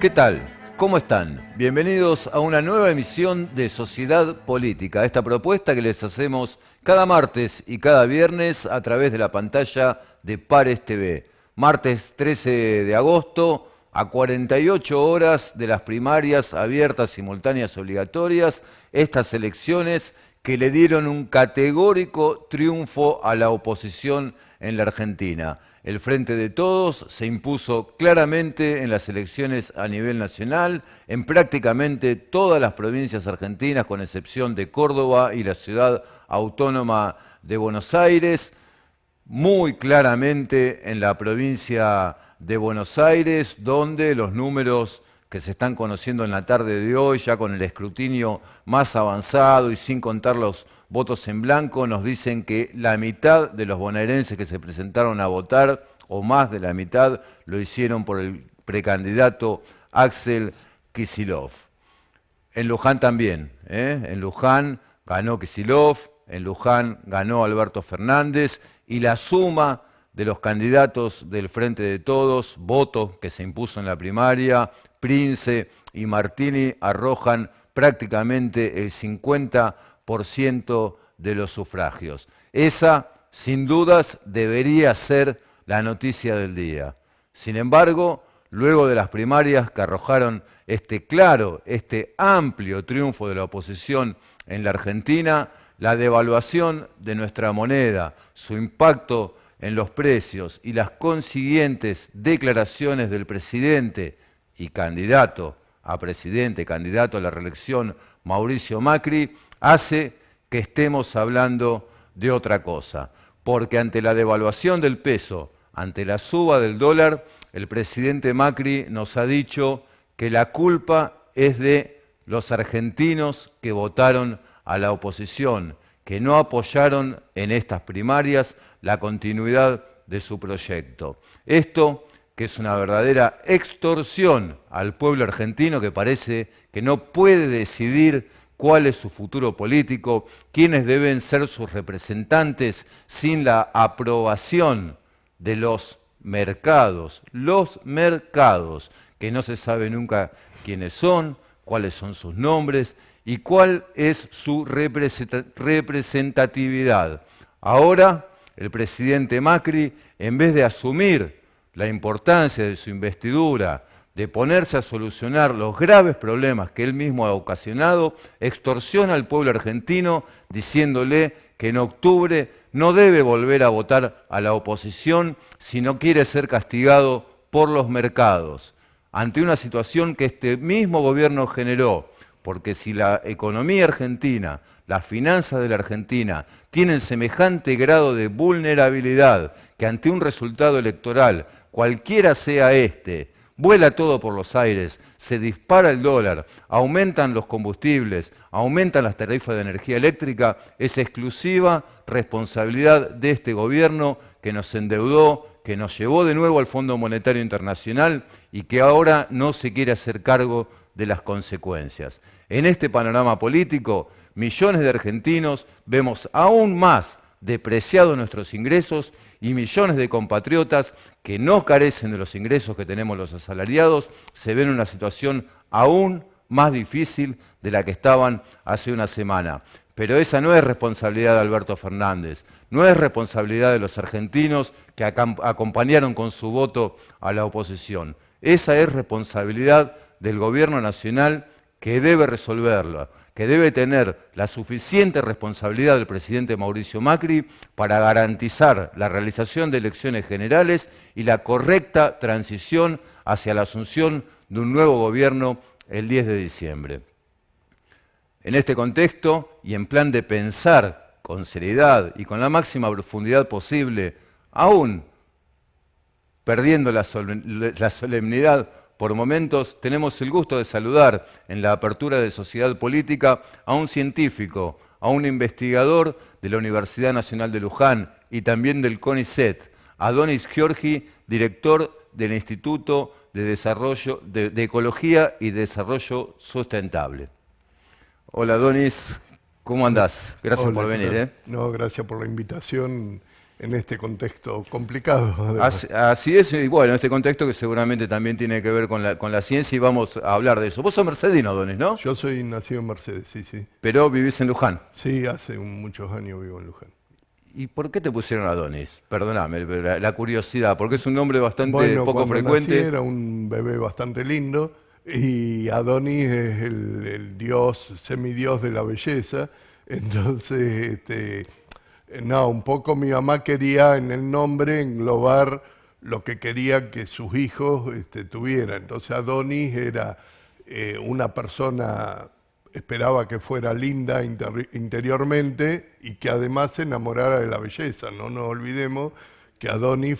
¿Qué tal? ¿Cómo están? Bienvenidos a una nueva emisión de Sociedad Política, esta propuesta que les hacemos cada martes y cada viernes a través de la pantalla de Pares TV. Martes 13 de agosto, a 48 horas de las primarias abiertas, simultáneas, obligatorias, estas elecciones que le dieron un categórico triunfo a la oposición en la Argentina. El Frente de Todos se impuso claramente en las elecciones a nivel nacional, en prácticamente todas las provincias argentinas, con excepción de Córdoba y la ciudad autónoma de Buenos Aires, muy claramente en la provincia de Buenos Aires, donde los números que se están conociendo en la tarde de hoy, ya con el escrutinio más avanzado y sin contar los votos en blanco, nos dicen que la mitad de los bonaerenses que se presentaron a votar, o más de la mitad, lo hicieron por el precandidato Axel Kicillof. En Luján también, en Luján ganó Kicillof, en Luján ganó Alberto Fernández, y la suma de los candidatos del Frente de Todos, Voto, que se impuso en la primaria, Prince y Martini, arrojan prácticamente el 50% de los sufragios. Esa, sin dudas, debería ser la noticia del día. Sin embargo, luego de las primarias que arrojaron este claro, este amplio triunfo de la oposición en la Argentina, la devaluación de nuestra moneda, su impacto en los precios y las consiguientes declaraciones del presidente y candidato a presidente, candidato a la reelección, Mauricio Macri, hace que estemos hablando de otra cosa. Porque ante la devaluación del peso, ante la suba del dólar, el presidente Macri nos ha dicho que la culpa es de los argentinos que votaron a la oposición, que no apoyaron en estas primarias la continuidad de su proyecto. Esto, que es una verdadera extorsión al pueblo argentino, que parece que no puede decidir cuál es su futuro político, quiénes deben ser sus representantes sin la aprobación de los mercados, que no se sabe nunca quiénes son, cuáles son sus nombres y cuál es su representatividad. Ahora, el presidente Macri, en vez de asumir la importancia de su investidura, de ponerse a solucionar los graves problemas que él mismo ha ocasionado, extorsiona al pueblo argentino diciéndole que en octubre no debe volver a votar a la oposición si no quiere ser castigado por los mercados, ante una situación que este mismo gobierno generó, porque si la economía argentina, las finanzas de la Argentina tienen semejante grado de vulnerabilidad que ante un resultado electoral, cualquiera sea este, vuela todo por los aires, se dispara el dólar, aumentan los combustibles, aumentan las tarifas de energía eléctrica, es exclusiva responsabilidad de este gobierno que nos endeudó, que nos llevó de nuevo al Fondo Monetario Internacional y que ahora no se quiere hacer cargo de las consecuencias. En este panorama político, millones de argentinos vemos aún más depreciados nuestros ingresos y millones de compatriotas que no carecen de los ingresos que tenemos los asalariados se ven en una situación aún más difícil de la que estaban hace una semana. Pero esa no es responsabilidad de Alberto Fernández, no es responsabilidad de los argentinos que acompañaron con su voto a la oposición. Esa es responsabilidad del gobierno nacional que debe resolverla, que debe tener la suficiente responsabilidad del presidente Mauricio Macri para garantizar la realización de elecciones generales y la correcta transición hacia la asunción de un nuevo gobierno el 10 de diciembre. En este contexto y en plan de pensar con seriedad y con la máxima profundidad posible, aún perdiendo la solemnidad por momentos, tenemos el gusto de saludar en la apertura de Sociedad Política a un científico, a un investigador de la Universidad Nacional de Luján y también del CONICET, a Donis Giorgi, director del Instituto de Ecología y Desarrollo Sustentable. Hola Donis, ¿cómo andás? Gracias por venir. No, gracias por la invitación en este contexto complicado, además. Así es, y bueno, este contexto que seguramente también tiene que ver con la ciencia y vamos a hablar de eso. Vos sos mercedino, Adonis, ¿no? Yo soy nacido en Mercedes, sí, sí. Pero vivís en Luján. Sí, hace muchos años vivo en Luján. ¿Y por qué te pusieron Adonis? Perdóname, la curiosidad, porque es un nombre bastante Bueno, poco cuando nací frecuente. era un bebé bastante lindo y Adonis es el dios, semidios de la belleza. Entonces, no, un poco mi mamá quería en el nombre englobar lo que quería que sus hijos tuvieran. Entonces Adonis era una persona, esperaba que fuera linda interiormente y que además se enamorara de la belleza. No nos olvidemos que Adonis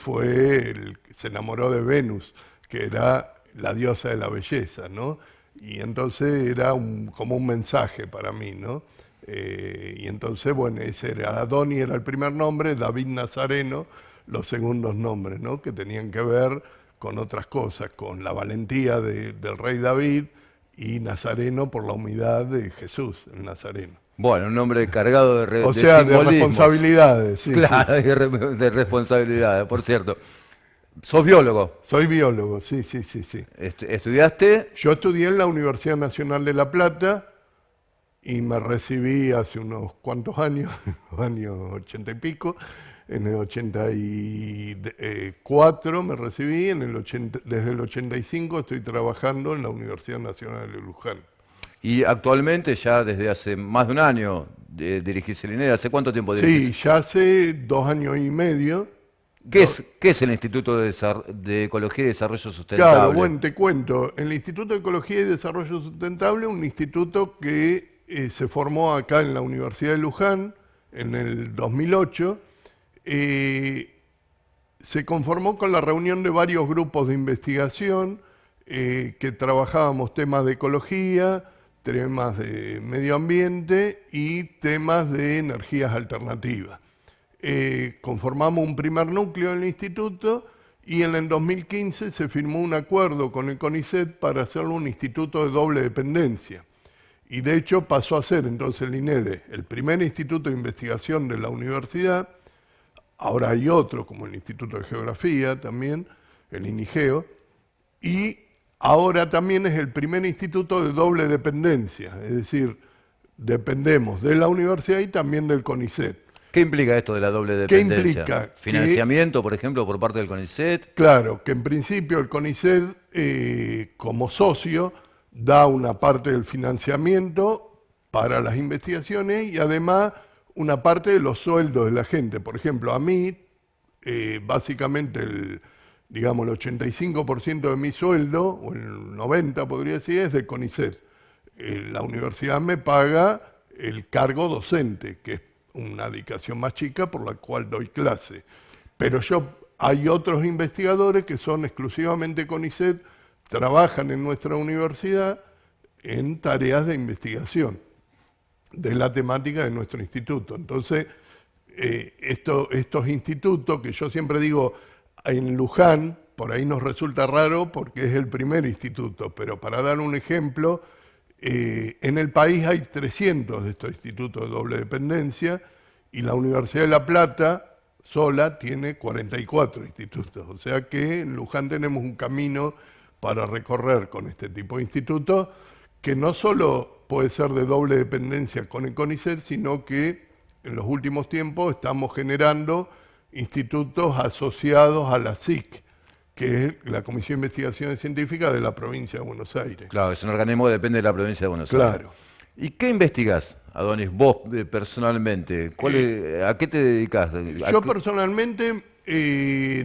se enamoró de Venus, que era la diosa de la belleza, ¿no? Y entonces era como un mensaje para mí, ¿no? Y entonces, bueno, ese era Adonis, era el primer nombre, David Nazareno, los segundos nombres, ¿no? Que tenían que ver con otras cosas, con la valentía del rey David y Nazareno por la humildad de Jesús, el Nazareno. Bueno, un nombre cargado O de sea, de simbolismos. responsabilidades, sí, sí. Claro, de responsabilidades, por cierto. ¿Sos biólogo? Soy biólogo, sí, sí, sí, sí. ¿Estudiaste? Yo estudié en la Universidad Nacional de La Plata y me recibí hace unos cuantos años, los años 80 y pico. En el 84 me recibí, desde el 85 estoy trabajando en la Universidad Nacional de Luján. Y actualmente, ya desde hace más de un año, dirigís el INED. ¿Hace cuánto tiempo Sí, dirigís? ya hace 2 años y medio. ¿Qué es el Instituto de Ecología y Desarrollo Claro, Sustentable? bueno, te cuento. El Instituto de Ecología y Desarrollo Sustentable, un instituto que se formó acá en la Universidad de Luján en el 2008, se conformó con la reunión de varios grupos de investigación que trabajábamos temas de ecología, temas de medio ambiente y temas de energías alternativas. Conformamos un primer núcleo en el instituto y en el 2015 se firmó un acuerdo con el CONICET para hacerlo un instituto de doble dependencia. Y de hecho pasó a ser entonces el INEDE el primer instituto de investigación de la universidad. Ahora hay otro, como el Instituto de Geografía también, el INIGEO, y ahora también es el primer instituto de doble dependencia, es decir, dependemos de la universidad y también del CONICET. ¿Qué implica esto de la doble ¿Qué dependencia? implica? ¿Financiamiento, por ejemplo, por parte del CONICET? Claro, que en principio el CONICET, como socio, da una parte del financiamiento para las investigaciones y además una parte de los sueldos de la gente. Por ejemplo, a mí, básicamente digamos, el 85% de mi sueldo, o el 90% podría decir, es de CONICET. La universidad me paga el cargo docente, que es una dedicación más chica por la cual doy clase. Pero hay otros investigadores que son exclusivamente CONICET, trabajan en nuestra universidad en tareas de investigación de la temática de nuestro instituto. Entonces, estos institutos, que yo siempre digo, en Luján, por ahí nos resulta raro porque es el primer instituto, pero para dar un ejemplo, en el país hay 300 de estos institutos de doble dependencia y la Universidad de La Plata sola tiene 44 institutos. O sea que en Luján tenemos un camino para recorrer con este tipo de institutos que no solo puede ser de doble dependencia con el CONICET, sino que en los últimos tiempos estamos generando institutos asociados a la SIC, que es la Comisión de Investigaciones Científicas de la provincia de Buenos Aires. Claro, es un organismo que depende de la provincia de Buenos Aires. Claro. ¿Y qué investigás, Adonis, vos personalmente? ¿A qué te dedicás? Yo personalmente,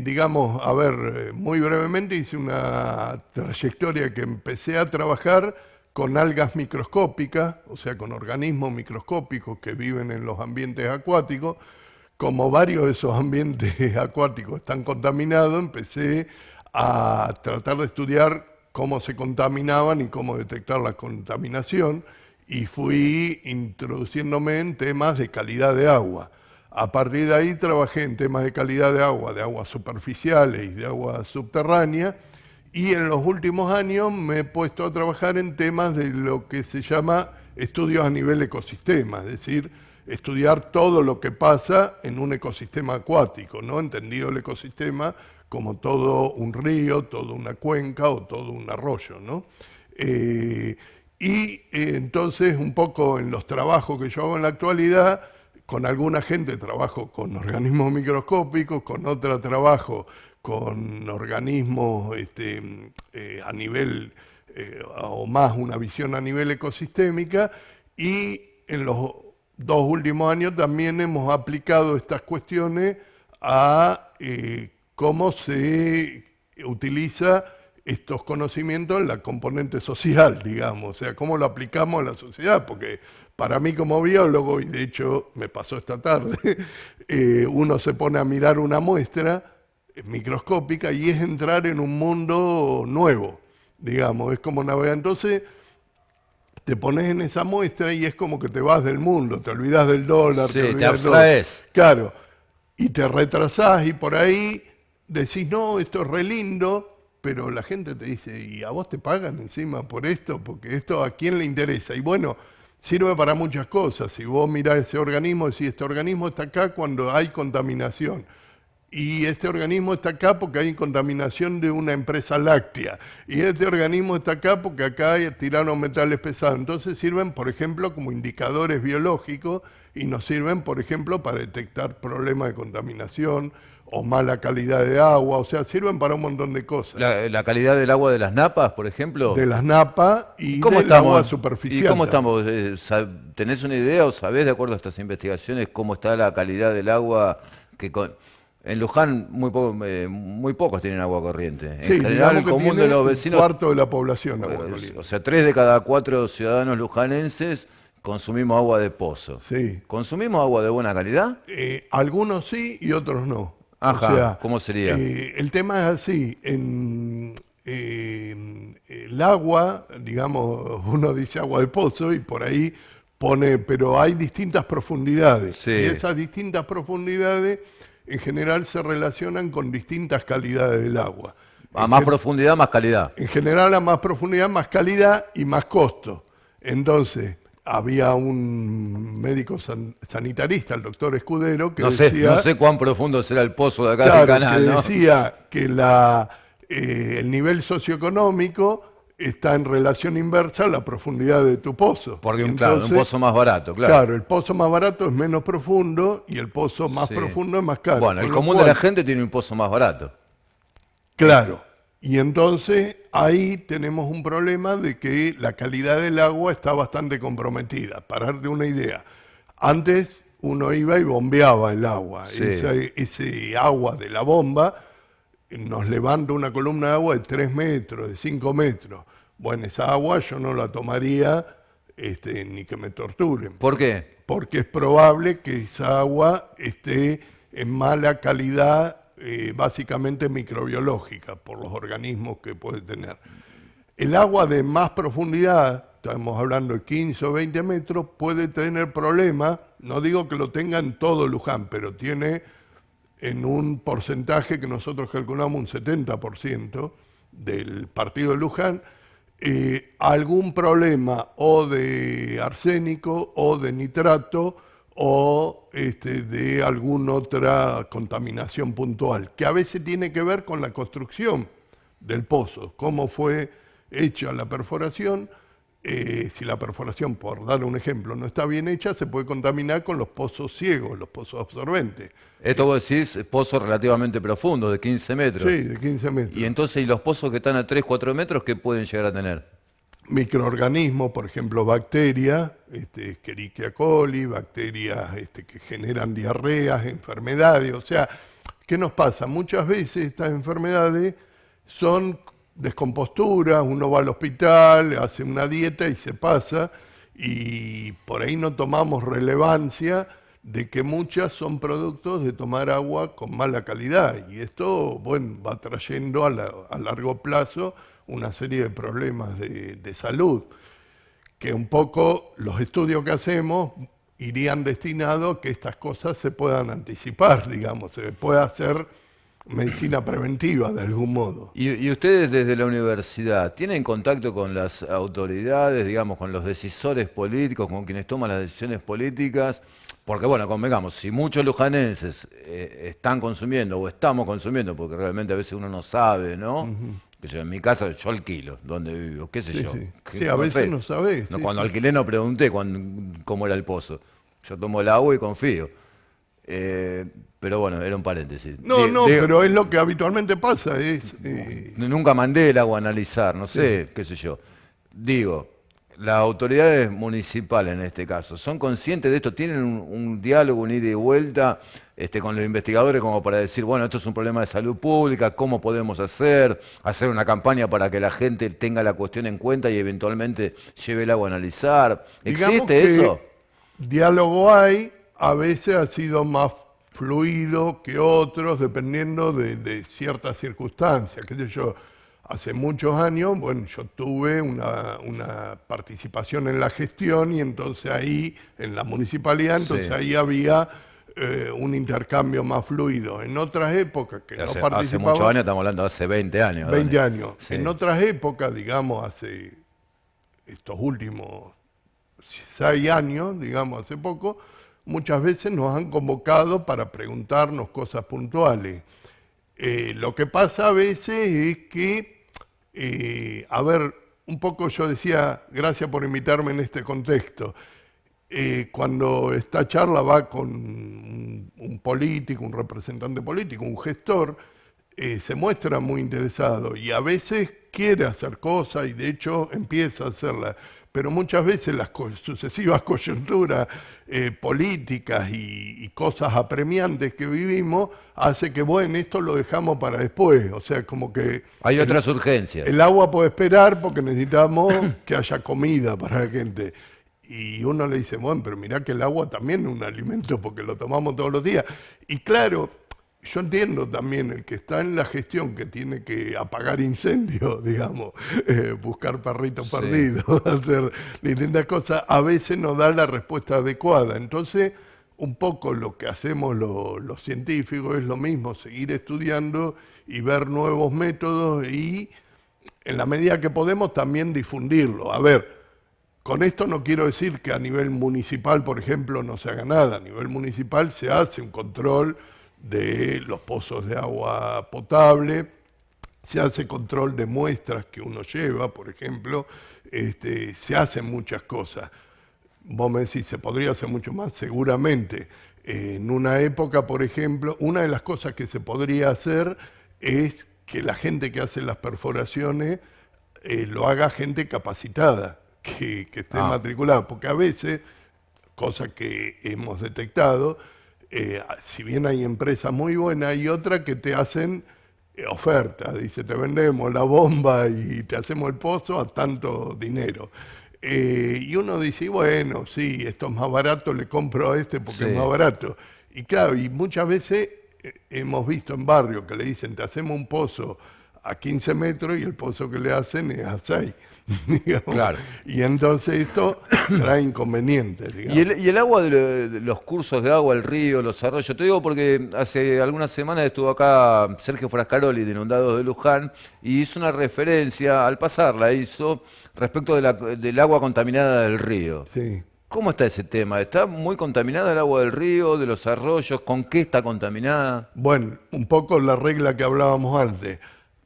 digamos, a ver, muy brevemente hice una trayectoria que empecé a trabajar con algas microscópicas, o sea, con organismos microscópicos que viven en los ambientes acuáticos. Como varios de esos ambientes acuáticos están contaminados, empecé a tratar de estudiar cómo se contaminaban y cómo detectar la contaminación, y fui introduciéndome en temas de calidad de agua. A partir de ahí trabajé en temas de calidad de aguas superficiales y de agua subterránea, y en los últimos años me he puesto a trabajar en temas de lo que se llama estudios a nivel ecosistema, es decir, estudiar todo lo que pasa en un ecosistema acuático, ¿no? Entendido el ecosistema como todo un río, toda una cuenca o todo un arroyo, ¿no? Entonces, un poco en los trabajos que yo hago en la actualidad, con alguna gente trabajo con organismos microscópicos, con otra trabajo con organismos a nivel, o más una visión a nivel ecosistémica, y en los 2 últimos años también hemos aplicado estas cuestiones a cómo se utiliza estos conocimientos en la componente social, digamos, o sea, cómo lo aplicamos a la sociedad, porque para mí como biólogo, y de hecho me pasó esta tarde, uno se pone a mirar una muestra microscópica y es entrar en un mundo nuevo, digamos, es como navegar. Entonces te pones en esa muestra y es como que te vas del mundo, te olvidas del dólar, Sí, te te olvidas abstraes. claro, y te retrasás y por ahí decís, no, esto es re lindo, pero la gente te dice, ¿y a vos te pagan encima por esto? Porque esto a quién le interesa. Y bueno, sirve para muchas cosas. Si vos mirás ese organismo, decís, este organismo está acá cuando hay contaminación. Y este organismo está acá porque hay contaminación de una empresa láctea. Y este organismo está acá porque acá tiraron metales pesados. Entonces sirven, por ejemplo, como indicadores biológicos y nos sirven, por ejemplo, para detectar problemas de contaminación o mala calidad de agua. O sea, sirven para un montón de cosas. La calidad del agua de las napas, por ejemplo. De las napas ¿Y y cómo del agua estamos? ¿Y superficial cómo también. estamos? ¿Tenés una idea o sabés, de acuerdo a estas investigaciones, cómo está la calidad del agua en Luján muy pocos tienen agua corriente. En Sí, general, digamos el que común de tiene los un vecinos, cuarto de la población agua corriente. o sea, 3 de cada 4 ciudadanos lujanenses consumimos agua de pozo. Sí. ¿Consumimos agua de buena calidad? Algunos sí y otros no. O Ajá, sea, ¿cómo sería? el tema es así, el agua, digamos, uno dice agua del pozo y por ahí pone, pero hay distintas profundidades. Y Sí. esas distintas profundidades en general se relacionan con distintas calidades del agua. A más profundidad, más calidad. En general, a más profundidad, más calidad y más costo. Entonces, había un médico sanitarista, el doctor Escudero, que No decía, sé cuán profundo será el pozo de acá del claro, que canal, ¿no? decía que el nivel socioeconómico está en relación inversa a la profundidad de tu pozo. Porque, claro, un Entonces, pozo más barato, claro. claro, el pozo más barato es menos profundo y el pozo más Sí. profundo es más caro. Bueno, el Con lo común de cual, la gente tiene un pozo más barato. claro, y entonces ahí tenemos un problema de que la calidad del agua está bastante comprometida. Para darte una idea, antes uno iba y bombeaba el agua. Sí. Ese agua de la bomba nos levanta una columna de agua de 3 metros, de 5 metros. Bueno, esa agua yo no la tomaría ni que me torturen. ¿Por qué? Porque es probable que esa agua esté en mala calidad, básicamente microbiológica, por los organismos que puede tener. El agua de más profundidad, estamos hablando de 15 o 20 metros, puede tener problemas, no digo que lo tenga en todo Luján, pero tiene en un porcentaje que nosotros calculamos un 70% del partido de Luján, algún problema o de arsénico o de nitrato o de alguna otra contaminación puntual, que a veces tiene que ver con la construcción del pozo, cómo fue hecha la perforación. Si la perforación, por dar un ejemplo, no está bien hecha, se puede contaminar con los pozos ciegos, los pozos absorbentes. Esto vos decís pozos relativamente profundos, de 15 metros. Sí, de 15 metros. Y entonces, ¿y los pozos que están a 3, 4 metros, qué pueden llegar a tener? Microorganismos, por ejemplo, bacterias, Escherichia coli, bacterias que generan diarreas, enfermedades. O sea, ¿qué nos pasa? Muchas veces estas enfermedades son descomposturas, uno va al hospital, hace una dieta y se pasa, y por ahí no tomamos relevancia de que muchas son productos de tomar agua con mala calidad. Y esto, bueno, va trayendo a largo plazo una serie de problemas de salud, que un poco los estudios que hacemos irían destinados a que estas cosas se puedan anticipar, digamos, se pueda hacer medicina preventiva de algún modo. ¿Y ustedes desde la universidad tienen contacto con las autoridades, digamos, con los decisores políticos, con quienes toman las decisiones políticas? Porque bueno, convengamos, si muchos lujanenses están consumiendo o estamos consumiendo, porque realmente a veces uno no sabe, ¿no? Que yo, en mi casa yo alquilo, donde vivo, qué sé Sí, yo. sí. Que Sí, a no veces sé. no sabés. No, Sí, cuando sí. alquilé no pregunté cómo era el pozo. Yo tomo el agua y confío. Eh, pero bueno, era un paréntesis. No, no, pero es lo que habitualmente pasa. Nunca mandé el agua a analizar, no Sí. sé, qué sé yo. Digo, las autoridades municipales en este caso, ¿son conscientes de esto? ¿Tienen un diálogo, un ida y vuelta con los investigadores como para decir, bueno, esto es un problema de salud pública, ¿cómo podemos hacer una campaña para que la gente tenga la cuestión en cuenta y eventualmente lleve el agua a analizar? Digamos ¿Existe eso? que diálogo hay, a veces ha sido más fluido que otros, dependiendo de ciertas circunstancias. Qué sé yo, hace muchos años, bueno, yo tuve una participación en la gestión y entonces ahí, en la municipalidad, entonces Sí. ahí había un intercambio más fluido. En otras épocas que no Hace muchos participaba, años, estamos hablando de hace 20 años, 20 Dani. años. Sí. En otras épocas, digamos, hace estos últimos 6 años, digamos, hace poco, muchas veces nos han convocado para preguntarnos cosas puntuales. Lo que pasa a veces es que, a ver, un poco yo decía, gracias por invitarme en este contexto, cuando esta charla va con un político, un representante político, un gestor, se muestra muy interesado y a veces quiere hacer cosas y de hecho empieza a hacerlas, pero muchas veces las sucesivas coyunturas políticas y cosas apremiantes que vivimos hace que, bueno, esto lo dejamos para después, o sea, como que Hay otras urgencias. el agua puede esperar porque necesitamos que haya comida para la gente. Y uno le dice, bueno, pero mirá que el agua también es un alimento porque lo tomamos todos los días. Y claro, yo entiendo también el que está en la gestión que tiene que apagar incendios, digamos, buscar perritos Sí. perdidos, hacer distintas cosas, a veces no da la respuesta adecuada. Entonces, un poco lo que hacemos los científicos es lo mismo, seguir estudiando y ver nuevos métodos y en la medida que podemos también difundirlo. A ver, con esto no quiero decir que a nivel municipal, por ejemplo, no se haga nada. A nivel municipal se hace un control de los pozos de agua potable, se hace control de muestras que uno lleva, por ejemplo, se hacen muchas cosas. Vos me decís, ¿se podría hacer mucho más? Seguramente. En una época, por ejemplo, una de las cosas que se podría hacer es que la gente que hace las perforaciones lo haga gente capacitada, que esté matriculada, porque a veces, cosa que hemos detectado, si bien hay empresas muy buenas, hay otras que te hacen ofertas, dice, te vendemos la bomba y te hacemos el pozo a tanto dinero. Y uno dice, bueno, sí, esto es más barato, le compro a este porque es más barato. Y claro, y muchas veces hemos visto en barrios que le dicen, te hacemos un pozo a 15 metros y el pozo que le hacen es a 6. Digamos. Claro. Y entonces esto trae inconvenientes. Digamos. Y el agua de los cursos de agua, el río, los arroyos, te digo porque hace algunas semanas estuvo acá Sergio Frascaroli de Inundados de Luján y hizo una referencia, al pasarla hizo, respecto del agua contaminada del río. Sí. ¿Cómo está ese tema? ¿Está muy contaminada el agua del río, de los arroyos? ¿Con qué está contaminada? Bueno, un poco la regla que hablábamos antes.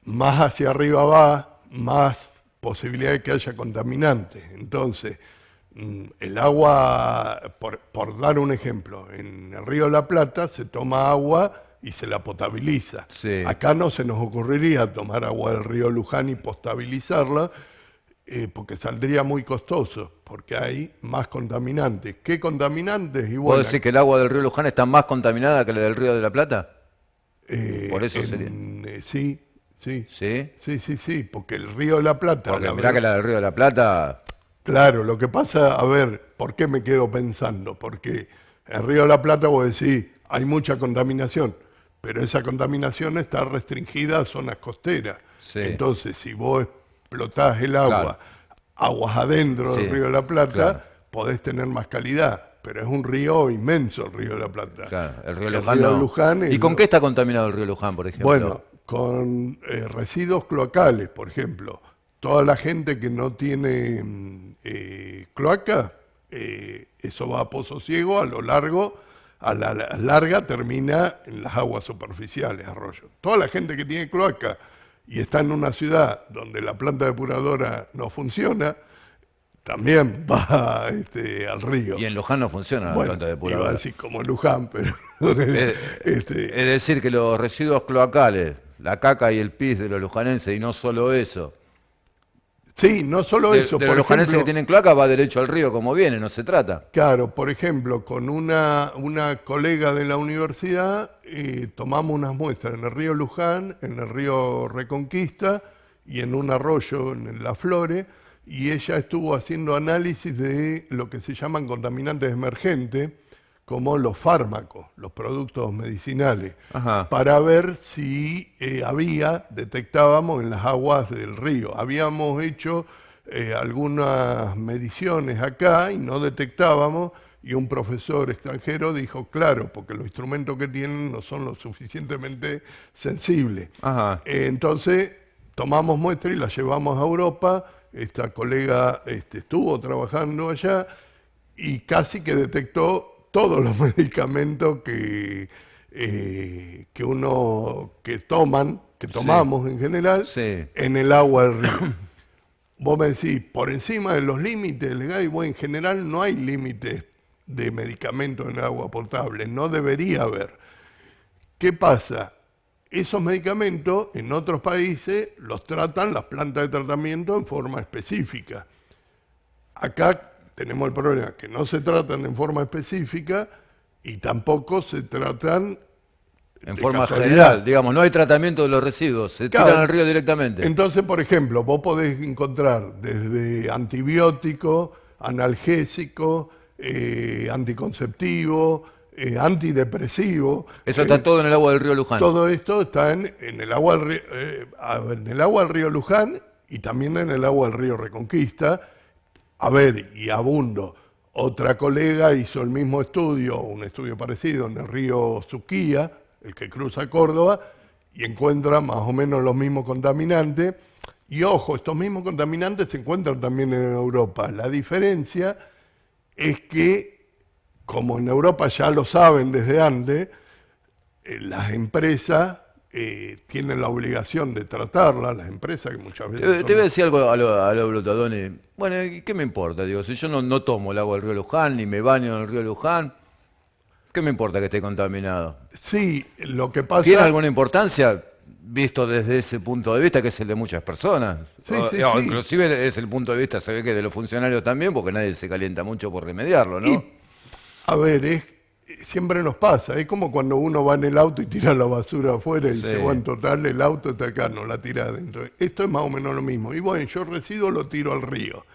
Más hacia arriba va, más posibilidad de que haya contaminantes. Entonces, el agua, por dar un ejemplo, en el río de la Plata se toma agua y se la potabiliza. Sí. Acá no se nos ocurriría tomar agua del río Luján y potabilizarla, porque saldría muy costoso, porque hay más contaminantes. ¿Qué contaminantes? Y ¿Puedo bueno, decir que el agua del río Luján está más contaminada que la del río de la Plata? Por eso sería. Sí, sí. ¿Sí? Sí, porque el río de la Plata... Porque la mirá que verdad- la del río de la Plata. Claro, lo que pasa, a ver, ¿por qué me quedo pensando? Porque en Río de la Plata vos decís, hay mucha contaminación, pero esa contaminación está restringida a zonas costeras. Sí. Entonces, si vos explotás el agua, Claro. aguas adentro del Sí, Río de la Plata, claro. podés tener más calidad. Pero es un río inmenso el Río de la Plata. Claro, el río El Luján río no. Luján es ¿Y con lo- qué está contaminado el río Luján, por ejemplo? Bueno, con residuos cloacales, por ejemplo. Toda la gente que no tiene cloaca eso va a Pozo Ciego, a lo largo, a la larga termina en las aguas superficiales, arroyos. Toda la gente que tiene cloaca y está en una ciudad donde la planta depuradora no funciona, también va al río. Y en Luján no funciona la planta depuradora. Iba a decir como Luján, pero... Es decir, que los residuos cloacales, la caca y el pis de los lujanenses, y no solo eso. Sí, no solo eso. De los lujanenses que tienen cloaca va derecho al río como viene, no se trata. Claro, por ejemplo, con una colega de la universidad tomamos unas muestras en el río Luján, en el río Reconquista y en un arroyo en La Flore, y ella estuvo haciendo análisis de lo que se llaman contaminantes emergentes, como los fármacos, los productos medicinales, para ver si detectábamos en las aguas del río. Habíamos hecho algunas mediciones acá y no detectábamos, y un profesor extranjero dijo, claro, porque los instrumentos que tienen no son lo suficientemente sensibles. Entonces tomamos muestra y la llevamos a Europa. Esta colega estuvo trabajando allá y casi que detectó todos los medicamentos que tomamos en general, en el agua del río. Vos me decís, por encima de los límites legales, bueno, en general no hay límites de medicamentos en el agua potable, no debería haber. ¿Qué pasa? Esos medicamentos en otros países los tratan las plantas de tratamiento en forma específica. Acá tenemos el problema que no se tratan en forma específica y tampoco se tratan en forma general. Digamos, no hay tratamiento de los residuos, se tiran al río directamente. Entonces, por ejemplo, vos podés encontrar desde antibiótico, analgésico, anticonceptivo, antidepresivo. Eso está todo en el agua del río Luján. Todo esto está en el agua del río Luján y también en el agua del río Reconquista. A ver, y abundo. Otra colega hizo el mismo estudio, un estudio parecido en el río Suquía, el que cruza Córdoba, y encuentra más o menos los mismos contaminantes. Y ojo, estos mismos contaminantes se encuentran también en Europa. La diferencia es que, como en Europa ya lo saben desde antes, las empresas tienen la obligación de tratarlas, las empresas que muchas veces te voy a decir algo a lo Brutadoni. Bueno, ¿y qué me importa? Digo, si yo no tomo el agua del río Luján, ni me baño en el río Luján, ¿qué me importa que esté contaminado? Sí, lo que pasa... ¿Tiene alguna importancia, visto desde ese punto de vista, que es el de muchas personas? Sí. Inclusive es el punto de vista, se ve que de los funcionarios también, porque nadie se calienta mucho por remediarlo, ¿no? A ver, siempre nos pasa, es como cuando uno va en el auto y tira la basura afuera y dice, bueno, total, el auto está acá, no la tira adentro. Esto es más o menos lo mismo. Y bueno, yo residuo lo tiro al río.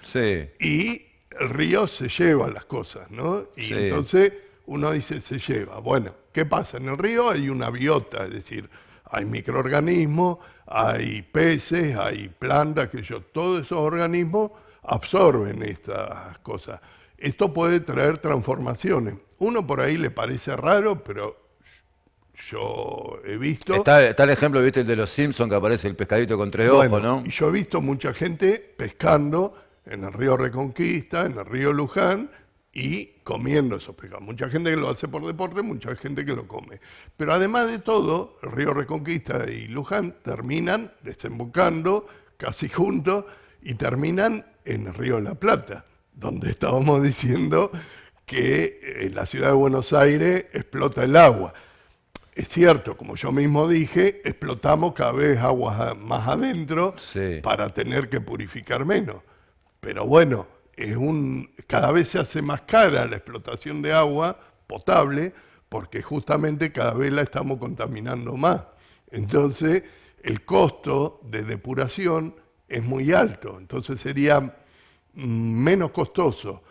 Y el río se lleva las cosas, ¿no? Y entonces uno dice, se lleva. Bueno, ¿qué pasa? En el río hay una biota, es decir, hay microorganismos, hay peces, hay plantas, todos esos organismos absorben estas cosas. Esto puede traer transformaciones. Uno por ahí le parece raro, pero yo he visto... Está el ejemplo, ¿viste? El de los Simpsons, que aparece el pescadito con tres ojos, ¿no? Y yo he visto mucha gente pescando en el río Reconquista, en el río Luján, y comiendo esos pescados. Mucha gente que lo hace por deporte, mucha gente que lo come. Pero además de todo, el río Reconquista y Luján terminan desembocando casi juntos y terminan en el río de la Plata, donde estábamos diciendo que la ciudad de Buenos Aires explota el agua. Es cierto, como yo mismo dije, explotamos cada vez aguas más adentro para tener que purificar menos. Pero bueno, cada vez se hace más cara la explotación de agua potable porque justamente cada vez la estamos contaminando más. Entonces, el costo de depuración es muy alto. Entonces sería menos costoso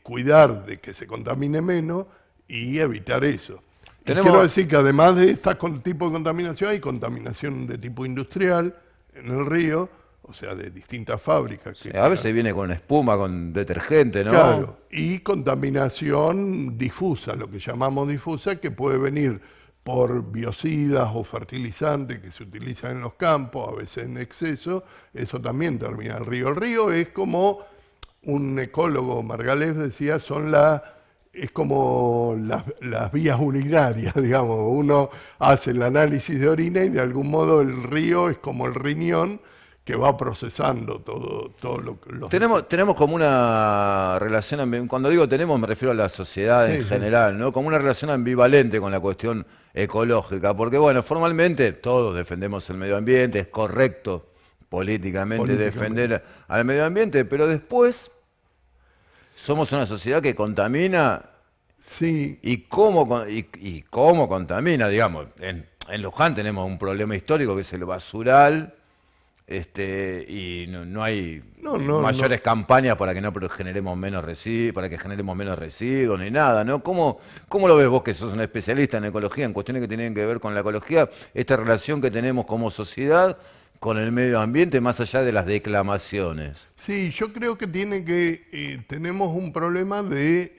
cuidar de que se contamine menos y evitar eso. Quiero decir que además de este tipo de contaminación, hay contaminación de tipo industrial en el río, o sea, de distintas fábricas. A veces viene con espuma, con detergente, ¿no? Claro, y contaminación difusa, lo que llamamos difusa, que puede venir por biocidas o fertilizantes que se utilizan en los campos, a veces en exceso, eso también termina en el río. El río es como un ecólogo, Margalef, decía, es como las vías urinarias, digamos. Uno hace el análisis de orina y de algún modo el río es como el riñón que va procesando todo los Tenemos como una relación, cuando digo tenemos me refiero a la sociedad en Sí, sí, general, ¿no? Como una relación ambivalente con la cuestión ecológica, porque bueno, formalmente todos defendemos el medio ambiente, es correcto políticamente políticamente. defender al medio ambiente, pero después somos una sociedad que contamina Sí, y cómo contamina, digamos. En Luján tenemos un problema histórico que es el basural, y no hay no, no, mayores no. campañas para que no generemos menos residuos, para que generemos menos residuos ni nada, ¿no? ¿Cómo lo ves vos que sos un especialista en ecología, en cuestiones que tienen que ver con la ecología, esta relación que tenemos como sociedad con el medio ambiente más allá de las declamaciones? Sí, yo creo que tenemos un problema de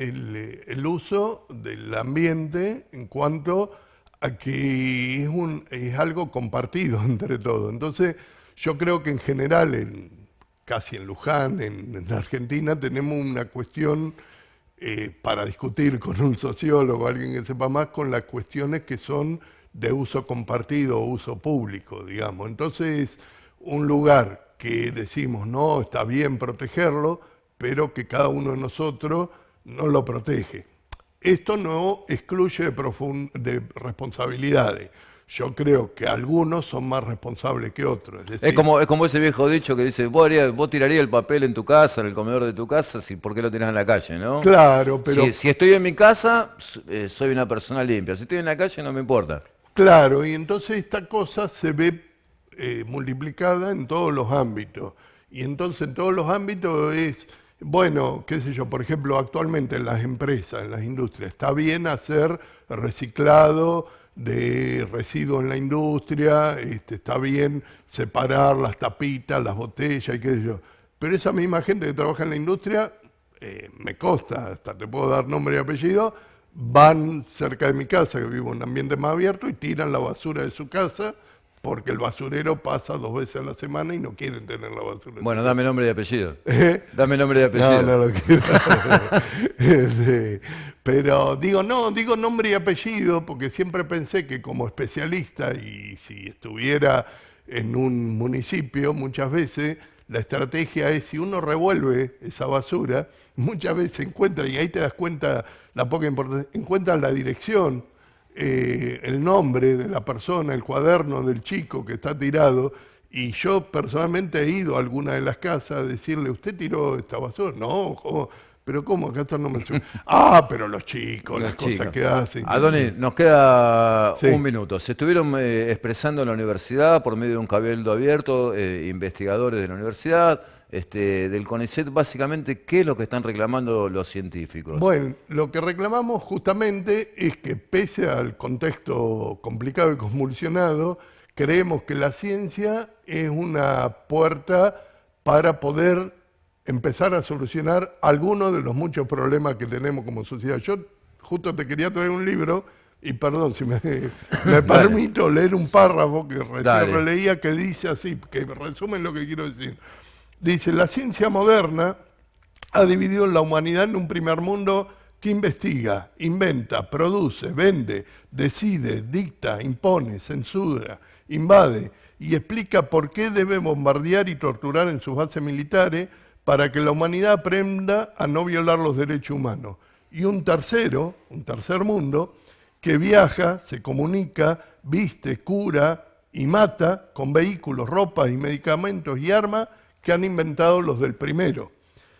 el uso del ambiente en cuanto a que es algo compartido entre todos. Entonces, yo creo que en general, casi en Luján, en Argentina, tenemos una cuestión para discutir con un sociólogo, alguien que sepa más, con las cuestiones que son de uso compartido o uso público, digamos. Entonces, un lugar que decimos, no, está bien protegerlo, pero que cada uno de nosotros no lo protege. Esto no excluye de responsabilidades. Yo creo que algunos son más responsables que otros. Es decir, Es como ese viejo dicho que dice, vos tirarías el papel en tu casa, en el comedor de tu casa, ¿por qué lo tirás en la calle, no? claro, pero Si estoy en mi casa, soy una persona limpia. Si estoy en la calle, no me importa. claro, y entonces esta cosa se ve multiplicada en todos los ámbitos. Y entonces en todos los ámbitos es, bueno, qué sé yo, por ejemplo, actualmente en las empresas, en las industrias, está bien hacer reciclado de residuos en la industria, está bien separar las tapitas, las botellas y qué sé yo. Pero esa misma gente que trabaja en la industria, me consta, hasta te puedo dar nombre y apellido, van cerca de mi casa, que vivo en un ambiente más abierto, y tiran la basura de su casa porque el basurero pasa 2 veces a la semana y no quieren tener la basura en su Bueno, casa. dame nombre y apellido. ¿Eh? Dame nombre y No, apellido. no lo quiero. Pero digo nombre y apellido porque siempre pensé que como especialista y si estuviera en un municipio, muchas veces la estrategia es si uno revuelve esa basura, muchas veces se encuentra, y ahí te das cuenta la poca importancia, encuentran la dirección, el nombre de la persona, el cuaderno del chico que está tirado. Y yo personalmente he ido a alguna de las casas a decirle, ¿usted tiró esta basura? No, ¿cómo? ¿Pero cómo? Acá está el nombre. Ah, pero los chicos, las Los cosas chicos. que hacen. Adonis, nos queda Sí. un minuto. Se estuvieron expresando en la universidad por medio de un cabildo abierto, investigadores de la universidad, del CONICET, básicamente, ¿qué es lo que están reclamando los científicos? Bueno, lo que reclamamos justamente es que pese al contexto complicado y convulsionado, creemos que la ciencia es una puerta para poder empezar a solucionar algunos de los muchos problemas que tenemos como sociedad. Yo justo te quería traer un libro, y perdón si me Dale, permito leer un párrafo que recién dale. releía que dice así, que resumen lo que quiero decir. Dice, la ciencia moderna ha dividido la humanidad en un primer mundo que investiga, inventa, produce, vende, decide, dicta, impone, censura, invade y explica por qué debe bombardear y torturar en sus bases militares para que la humanidad aprenda a no violar los derechos humanos. Y un tercer mundo, que viaja, se comunica, viste, cura y mata con vehículos, ropas y medicamentos y armas que han inventado los del primero.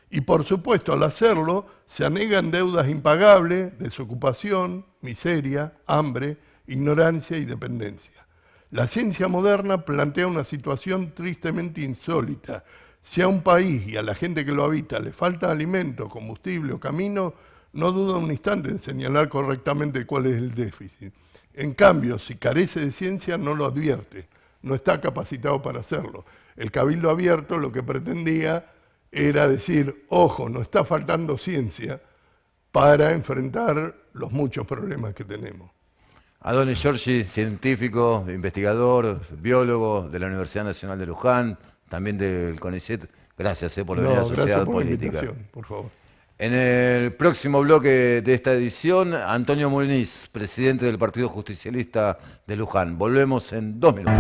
Y por supuesto, al hacerlo, se anegan deudas impagables, desocupación, miseria, hambre, ignorancia y dependencia. La ciencia moderna plantea una situación tristemente insólita. Si a un país y a la gente que lo habita le falta alimento, combustible o camino, no duda un instante en señalar correctamente cuál es el déficit. En cambio, si carece de ciencia, no lo advierte, no está capacitado para hacerlo. El Cabildo Abierto lo que pretendía era decir, ojo, no está faltando ciencia para enfrentar los muchos problemas que tenemos. Adonis Giorgi, científico, investigador, biólogo de la Universidad Nacional de Luján, también del CONICET. Gracias por venir a No, Sociedad gracias por la Política. invitación, por favor. En el próximo bloque de esta edición, Antonio Muniz, presidente del Partido Justicialista de Luján. Volvemos en 2 minutos.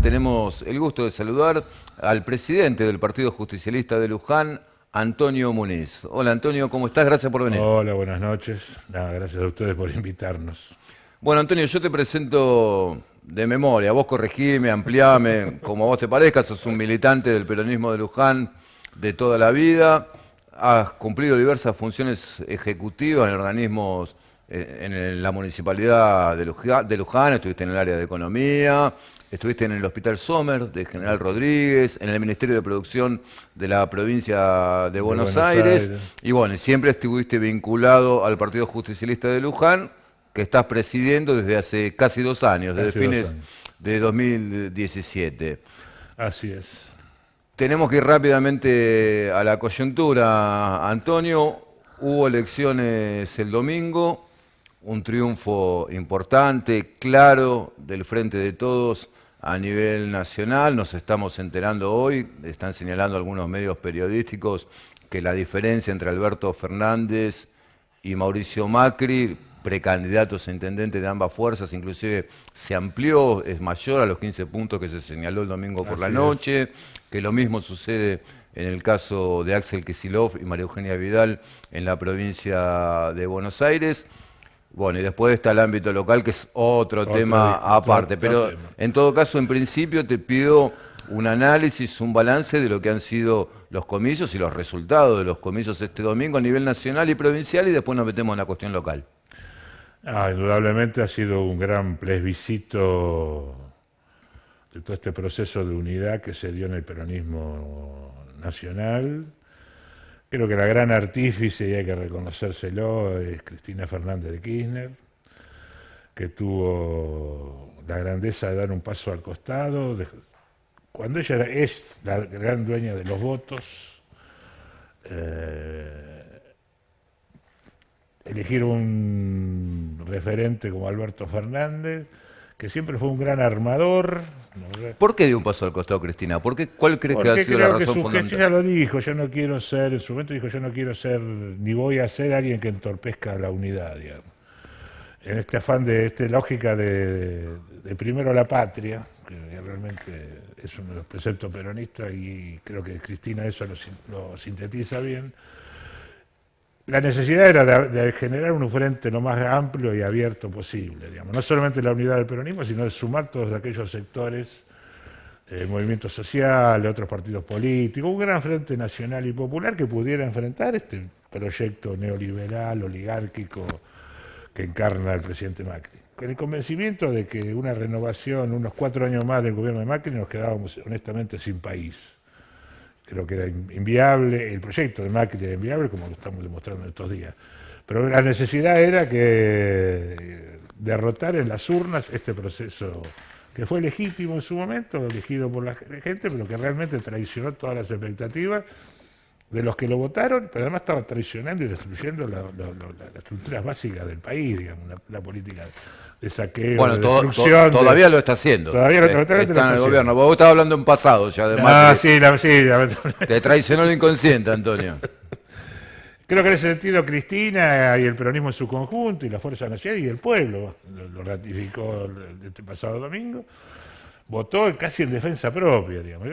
Tenemos el gusto de saludar al presidente del Partido Justicialista de Luján, Antonio Muniz. Hola Antonio, ¿cómo estás? Gracias por venir. Hola, buenas noches. Nada, gracias a ustedes por invitarnos. Bueno Antonio, yo te presento de memoria, vos corregime, ampliame, como a vos te parezca, sos un militante del peronismo de Luján de toda la vida, has cumplido diversas funciones ejecutivas en organismos, en la municipalidad de Luján, estuviste en el área de economía, estuviste en el Hospital Sommer de General Rodríguez, en el Ministerio de Producción de la provincia de Buenos Aires, y bueno, siempre estuviste vinculado al Partido Justicialista de Luján, que estás presidiendo desde hace casi 2 años, desde fines de 2017. Así es. Tenemos que ir rápidamente a la coyuntura, Antonio. Hubo elecciones el domingo, un triunfo importante, claro, del Frente de Todos a nivel nacional. Nos estamos enterando hoy, están señalando algunos medios periodísticos que la diferencia entre Alberto Fernández y Mauricio Macri, precandidatos a intendente de ambas fuerzas, inclusive se amplió, es mayor a los 15 puntos que se señaló el domingo por la noche, que lo mismo sucede en el caso de Axel Kicillof y María Eugenia Vidal en la provincia de Buenos Aires. Bueno, y después está el ámbito local, que es otro tema aparte, pero en todo caso, en principio te pido un análisis, un balance de lo que han sido los comicios y los resultados de los comicios este domingo a nivel nacional y provincial, y después nos metemos en la cuestión local. Indudablemente ha sido un gran plebiscito de todo este proceso de unidad que se dio en el peronismo nacional. Creo que la gran artífice, y hay que reconocérselo, es Cristina Fernández de Kirchner, que tuvo la grandeza de dar un paso al costado. Cuando ella es la gran dueña de los votos, elegir un referente como Alberto Fernández, que siempre fue un gran armador. ¿Por qué dio un paso al costado, Cristina? ¿Cuál crees que ha sido la razón fundamental? Ella lo dijo, yo no quiero ser, en su momento dijo, yo no quiero ser, ni voy a ser alguien que entorpezca la unidad, digamos. En este afán de esta lógica de primero la patria, que realmente es uno de los preceptos peronistas, y creo que Cristina eso lo sintetiza bien. La necesidad era de generar un frente lo más amplio y abierto posible, digamos. No solamente la unidad del peronismo, sino de sumar todos aquellos sectores, movimientos sociales, otros partidos políticos, un gran frente nacional y popular que pudiera enfrentar este proyecto neoliberal, oligárquico, que encarna el presidente Macri. Con el convencimiento de que una renovación, unos 4 años más del gobierno de Macri, nos quedábamos honestamente sin país. Creo que era inviable, el proyecto de Macri era inviable, como lo estamos demostrando en estos días. Pero la necesidad era que derrotar en las urnas este proceso que fue legítimo en su momento, elegido por la gente, pero que realmente traicionó todas las expectativas de los que lo votaron, pero además estaba traicionando y destruyendo las estructuras básicas del país, digamos, la política de saqueo, bueno, de destrucción. Todavía lo está haciendo. Todavía está en el gobierno. Vos estabas hablando en pasado ya, además. Sí. Te traicionó el inconsciente, Antonio. Creo que en ese sentido Cristina y el peronismo en su conjunto, y la Fuerza Nacional y el pueblo, lo ratificó este pasado domingo, votó casi en defensa propia, digamos.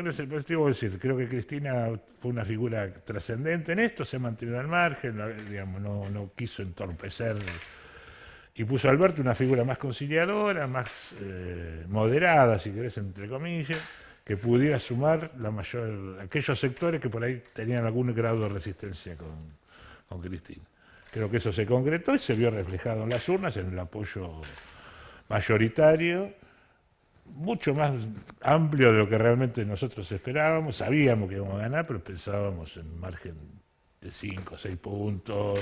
Creo que Cristina fue una figura trascendente en esto, se ha mantenido al margen, digamos, no quiso entorpecer, y puso a Alberto una figura más conciliadora, más moderada, si querés, entre comillas, que pudiera sumar aquellos sectores que por ahí tenían algún grado de resistencia con Cristina. Creo que eso se concretó y se vio reflejado en las urnas, en el apoyo mayoritario, mucho más amplio de lo que realmente nosotros esperábamos. Sabíamos que íbamos a ganar, pero pensábamos en margen de 5 o 6 puntos,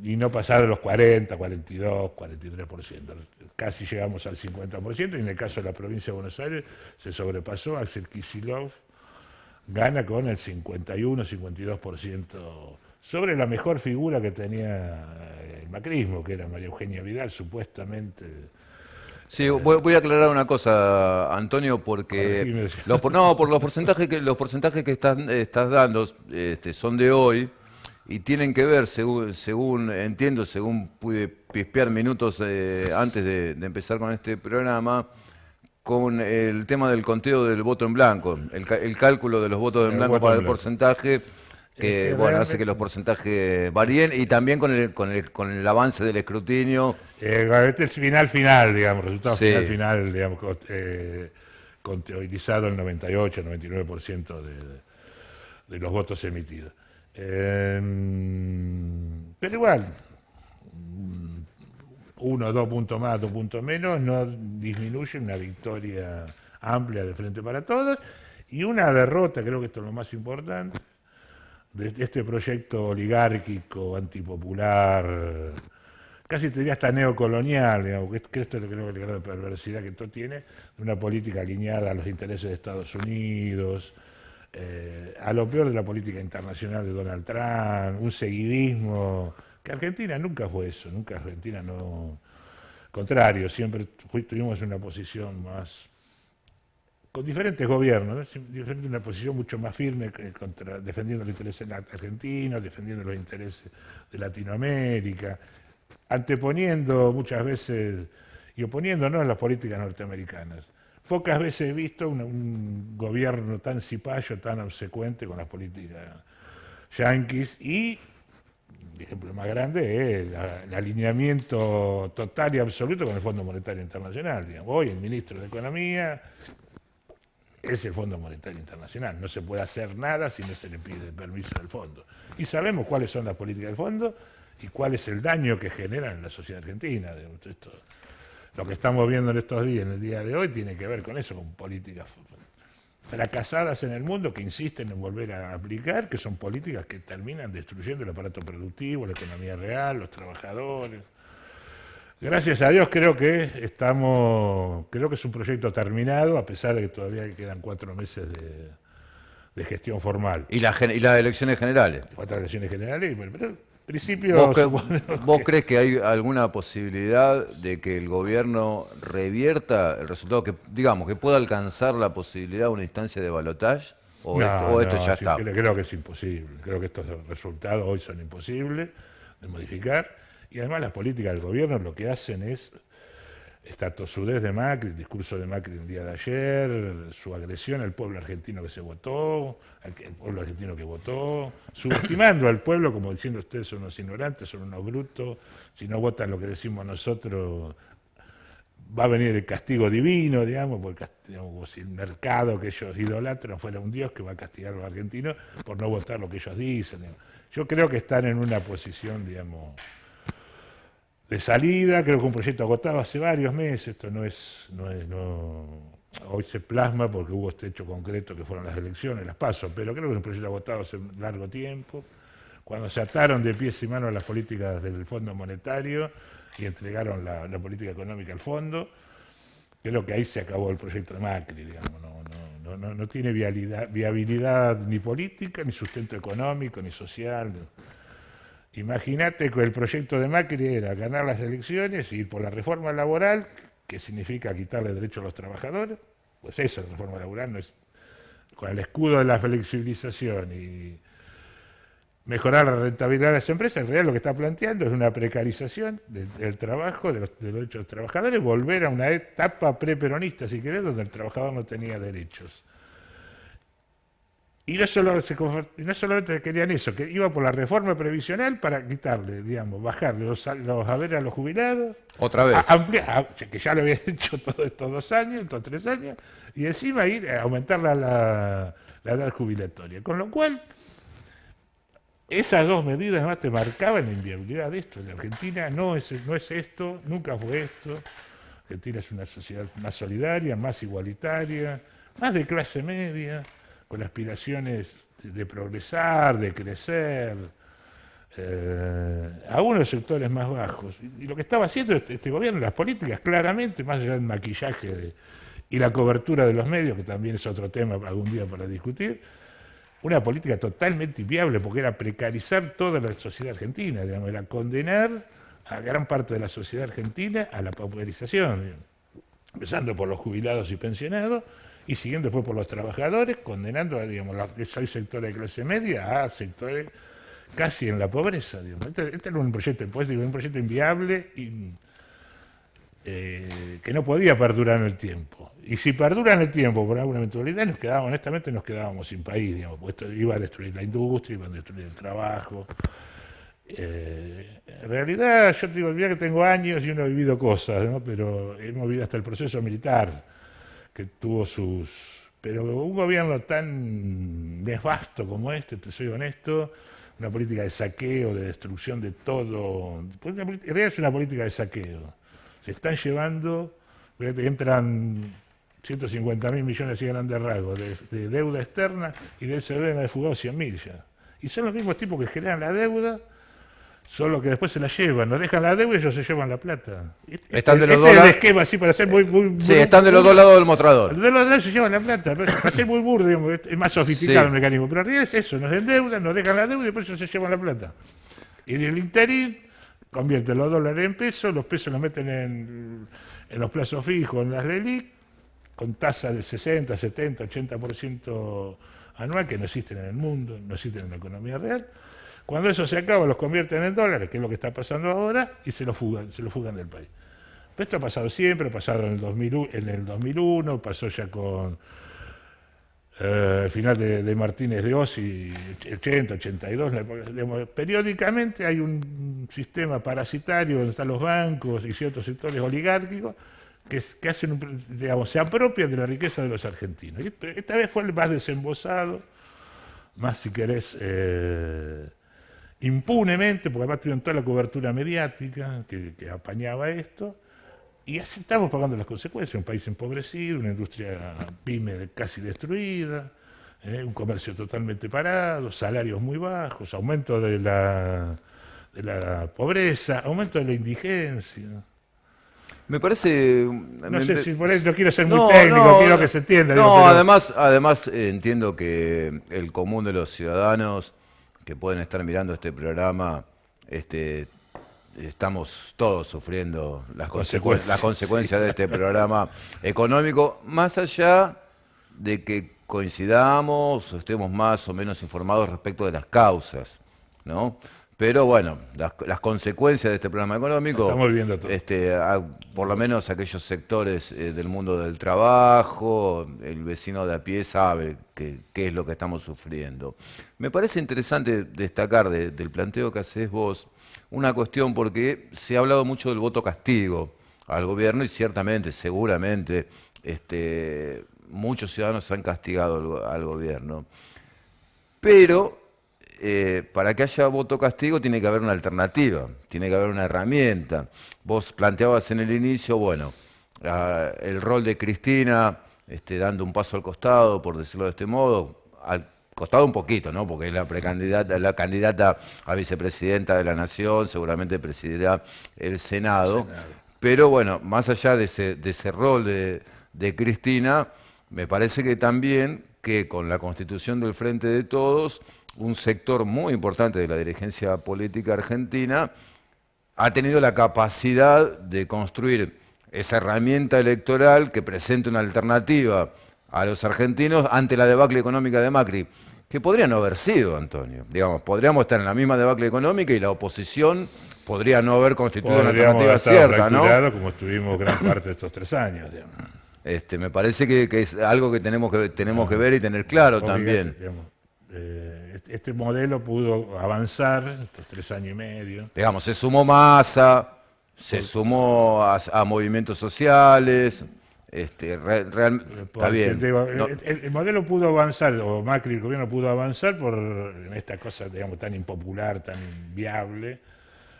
y no pasar de los 40, 42, 43%. Casi llegamos al 50%, y en el caso de la provincia de Buenos Aires se sobrepasó. Axel Kicillof gana con el 51, 52% sobre la mejor figura que tenía macrismo, que era María Eugenia Vidal, supuestamente. Sí, voy a aclarar una cosa, Antonio, porque Corregime. no, por los porcentajes que estás dando son de hoy y tienen que ver, según entiendo, según pude pispear minutos antes de empezar con este programa, con el tema del conteo del voto en blanco, el cálculo de los votos en El blanco voto para en el blanco. porcentaje, que bueno, hace que los porcentajes varíen y también con el avance del escrutinio. Este es final, digamos, resultado Sí. final, digamos, contabilizado el 98, 99% de los votos emitidos. Pero igual, 1 o 2 puntos más, 2 puntos menos, no disminuye una victoria amplia de Frente para Todos y una derrota, creo que esto es lo más importante, de este proyecto oligárquico, antipopular, casi te diría hasta neocolonial, digamos, que esto es lo que creo que la gran perversidad que esto tiene, una política alineada a los intereses de Estados Unidos, a lo peor de la política internacional de Donald Trump, un seguidismo, que Argentina nunca fue eso, nunca Argentina no, contrario, siempre tuvimos una posición más, con diferentes gobiernos, ¿no? Una posición mucho más firme defendiendo los intereses argentinos, defendiendo los intereses de Latinoamérica, anteponiendo muchas veces y oponiéndonos a las políticas norteamericanas. Pocas veces he visto un gobierno tan cipayo, tan obsecuente con las políticas yanquis y el ejemplo más grande es el alineamiento total y absoluto con el Fondo Monetario Internacional. Digamos. Hoy el ministro de Economía es el Fondo Monetario Internacional. No se puede hacer nada si no se le pide permiso del fondo. Y sabemos cuáles son las políticas del fondo y cuál es el daño que generan en la sociedad argentina. Esto, lo que estamos viendo en estos días, en el día de hoy, tiene que ver con eso, con políticas fracasadas en el mundo que insisten en volver a aplicar, que son políticas que terminan destruyendo el aparato productivo, la economía real, los trabajadores. Gracias a Dios creo que es un proyecto terminado, a pesar de que todavía quedan 4 meses de gestión formal. Y las elecciones generales. 4 elecciones generales, pero en principio... ¿Vos crees que hay alguna posibilidad de que el gobierno revierta el resultado, que digamos, que pueda alcanzar la posibilidad de una instancia de balotaje? ¿O esto ya está? Creo que es imposible. Creo que estos resultados hoy son imposibles de modificar. Y además las políticas del gobierno lo que hacen es esta tosudez de Macri, el discurso de Macri el día de ayer, su agresión al pueblo argentino que se votó, al pueblo argentino que votó, subestimando al pueblo como diciendo ustedes son unos ignorantes, son unos brutos, si no votan lo que decimos nosotros va a venir el castigo divino, digamos, porque digamos, como si el mercado que ellos idolatran fuera un dios que va a castigar a los argentinos por no votar lo que ellos dicen. Digamos. Yo creo que están en una posición, digamos, de salida, creo que un proyecto agotado hace varios meses, esto hoy se plasma porque hubo este hecho concreto que fueron las elecciones, las PASO, pero creo que es un proyecto agotado hace un largo tiempo, cuando se ataron de pies y manos las políticas del Fondo Monetario y entregaron la política económica al fondo, creo que ahí se acabó el proyecto de Macri, digamos, no tiene viabilidad ni política, ni sustento económico, ni social. Imagínate que el proyecto de Macri era ganar las elecciones y ir por la reforma laboral, que significa quitarle derechos a los trabajadores, pues eso, la reforma laboral no es con el escudo de la flexibilización y mejorar la rentabilidad de las empresas, en realidad lo que está planteando es una precarización del trabajo, de los derechos de los trabajadores, volver a una etapa preperonista, si querés, donde el trabajador no tenía derechos. Y no solamente querían eso, que iba por la reforma previsional para quitarle, digamos, bajarle los haberes a los jubilados. Otra vez. Que ya lo habían hecho todos estos 2 años, estos 3 años, y encima ir a aumentar la edad jubilatoria. Con lo cual, esas 2 medidas además te marcaban la inviabilidad de esto. En Argentina no es esto, nunca fue esto. Argentina es una sociedad más solidaria, más igualitaria, más de clase media, con aspiraciones de progresar, de crecer, a unos sectores más bajos. Y lo que estaba haciendo este gobierno, las políticas, claramente, más allá del maquillaje y la cobertura de los medios, que también es otro tema algún día para discutir, una política totalmente inviable, porque era precarizar toda la sociedad argentina, digamos, era condenar a gran parte de la sociedad argentina a la pauperización, digamos, empezando por los jubilados y pensionados, y siguiendo después por los trabajadores, condenando a, digamos, hay sectores de clase media a sectores casi en la pobreza. Digamos. Este era un proyecto impuesto, un proyecto inviable y que no podía perdurar en el tiempo. Y si perdura en el tiempo por alguna eventualidad, honestamente nos quedábamos sin país, digamos, porque esto iba a destruir la industria, iba a destruir el trabajo. En realidad, yo te digo, mira que tengo años y uno ha vivido cosas, ¿no? Pero hemos vivido hasta el proceso militar, que tuvo sus... Pero un gobierno tan nefasto como este, te soy honesto, una política de saqueo, de destrucción de todo, en realidad es una política de saqueo. Se están llevando, fíjate que entran 150.000 millones de grandes rasgos de deuda externa y de ese deben haber fugado 100.000 ya. Y son los mismos tipos que generan la deuda, solo que después se la llevan, nos dejan la deuda y ellos se llevan la plata. Están de los este es el esquema así para ser muy sí, están de los dos lados del mostrador. De los dos lados se llevan la plata, pero para ser muy burdo, digamos, es más sofisticado Sí. el mecanismo, pero en realidad es eso, nos endeudan, nos dejan la deuda y después ellos se llevan la plata. Y en el interín convierten los dólares en pesos, los pesos los meten en los plazos fijos, en las LELIC, con tasas del 60, 70, 80% anual que no existen en el mundo, no existen en la economía real. Cuando eso se acaba, los convierten en dólares, que es lo que está pasando ahora, y se lo fugan del país. Pero esto ha pasado siempre, ha pasado en el 2001, pasó ya con el final de Martínez de Osi, 80, 82, digamos, periódicamente hay un sistema parasitario donde están los bancos y ciertos sectores oligárquicos que hacen digamos, se apropian de la riqueza de los argentinos. Y esta vez fue el más desembosado, más si querés impunemente, porque además tuvieron toda la cobertura mediática que apañaba esto. Y así estamos pagando las consecuencias, un país empobrecido, una industria pyme casi destruida, un comercio totalmente parado, salarios muy bajos, aumento de la pobreza, aumento de la indigencia. Me parece... No sé si por eso no quiero ser muy técnico, quiero que se entienda. No, digo, pero... además entiendo que el común de los ciudadanos que pueden estar mirando este programa, estamos todos sufriendo las consecuencias de este programa económico, más allá de que coincidamos o estemos más o menos informados respecto de las causas, ¿no? Pero bueno, las consecuencias de este programa económico, estamos viviendo todo. Por lo menos aquellos sectores del mundo del trabajo, el vecino de a pie sabe qué es lo que estamos sufriendo. Me parece interesante destacar del planteo que haces vos una cuestión, porque se ha hablado mucho del voto castigo al gobierno y ciertamente, seguramente, muchos ciudadanos han castigado al gobierno. Pero para que haya voto castigo tiene que haber una alternativa, tiene que haber una herramienta. Vos planteabas en el inicio, bueno, el rol de Cristina dando un paso al costado, por decirlo de este modo, al costado un poquito, ¿no? Porque es la candidata a vicepresidenta de la Nación, seguramente presidirá el Senado. Pero bueno, más allá de ese rol de Cristina, me parece que también que con la constitución del Frente de Todos, un sector muy importante de la dirigencia política argentina ha tenido la capacidad de construir esa herramienta electoral que presente una alternativa a los argentinos ante la debacle económica de Macri, que podría no haber sido, Antonio. Digamos, podríamos estar en la misma debacle económica y la oposición podría no haber constituido una alternativa cierta, ¿no? Como estuvimos gran parte de estos 3 años, digamos. Me parece que es algo que tenemos que ver y tener claro también. Digamos, este modelo pudo avanzar estos 3 años y medio. Digamos, se sumó Massa, se sumó a movimientos sociales, está bien. El modelo pudo avanzar, o Macri, el gobierno pudo avanzar en esta cosa, digamos, tan impopular, tan inviable,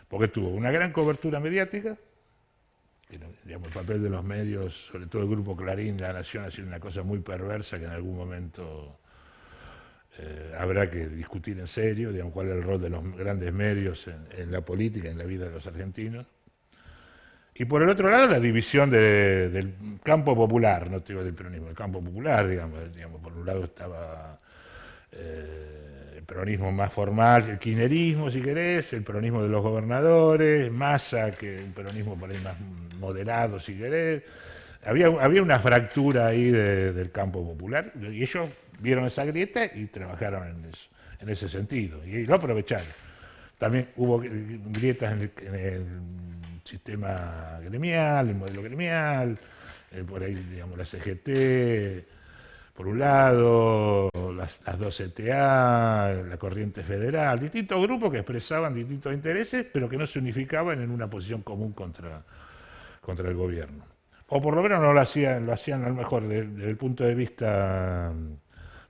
porque tuvo una gran cobertura mediática. Digamos, el papel de los medios, sobre todo el Grupo Clarín, La Nación, ha sido una cosa muy perversa que en algún momento habrá que discutir en serio, digamos, cuál es el rol de los grandes medios en la política, en la vida de los argentinos. Y por el otro lado, la división del campo popular, no te digo del peronismo, el campo popular, digamos, por un lado estaba el peronismo más formal, el kirchnerismo, si querés, el peronismo de los gobernadores, Massa, que un peronismo por ahí más moderado, si querés. Había una fractura ahí del campo popular, y ellos vieron esa grieta y trabajaron en ese sentido, y lo aprovecharon. También hubo grietas en el sistema gremial, el modelo gremial, por ahí, digamos, la CGT, por un lado, las dos CTA, la Corriente Federal, distintos grupos que expresaban distintos intereses, pero que no se unificaban en una posición común contra el gobierno. O por lo menos no lo hacían a lo mejor desde el punto de vista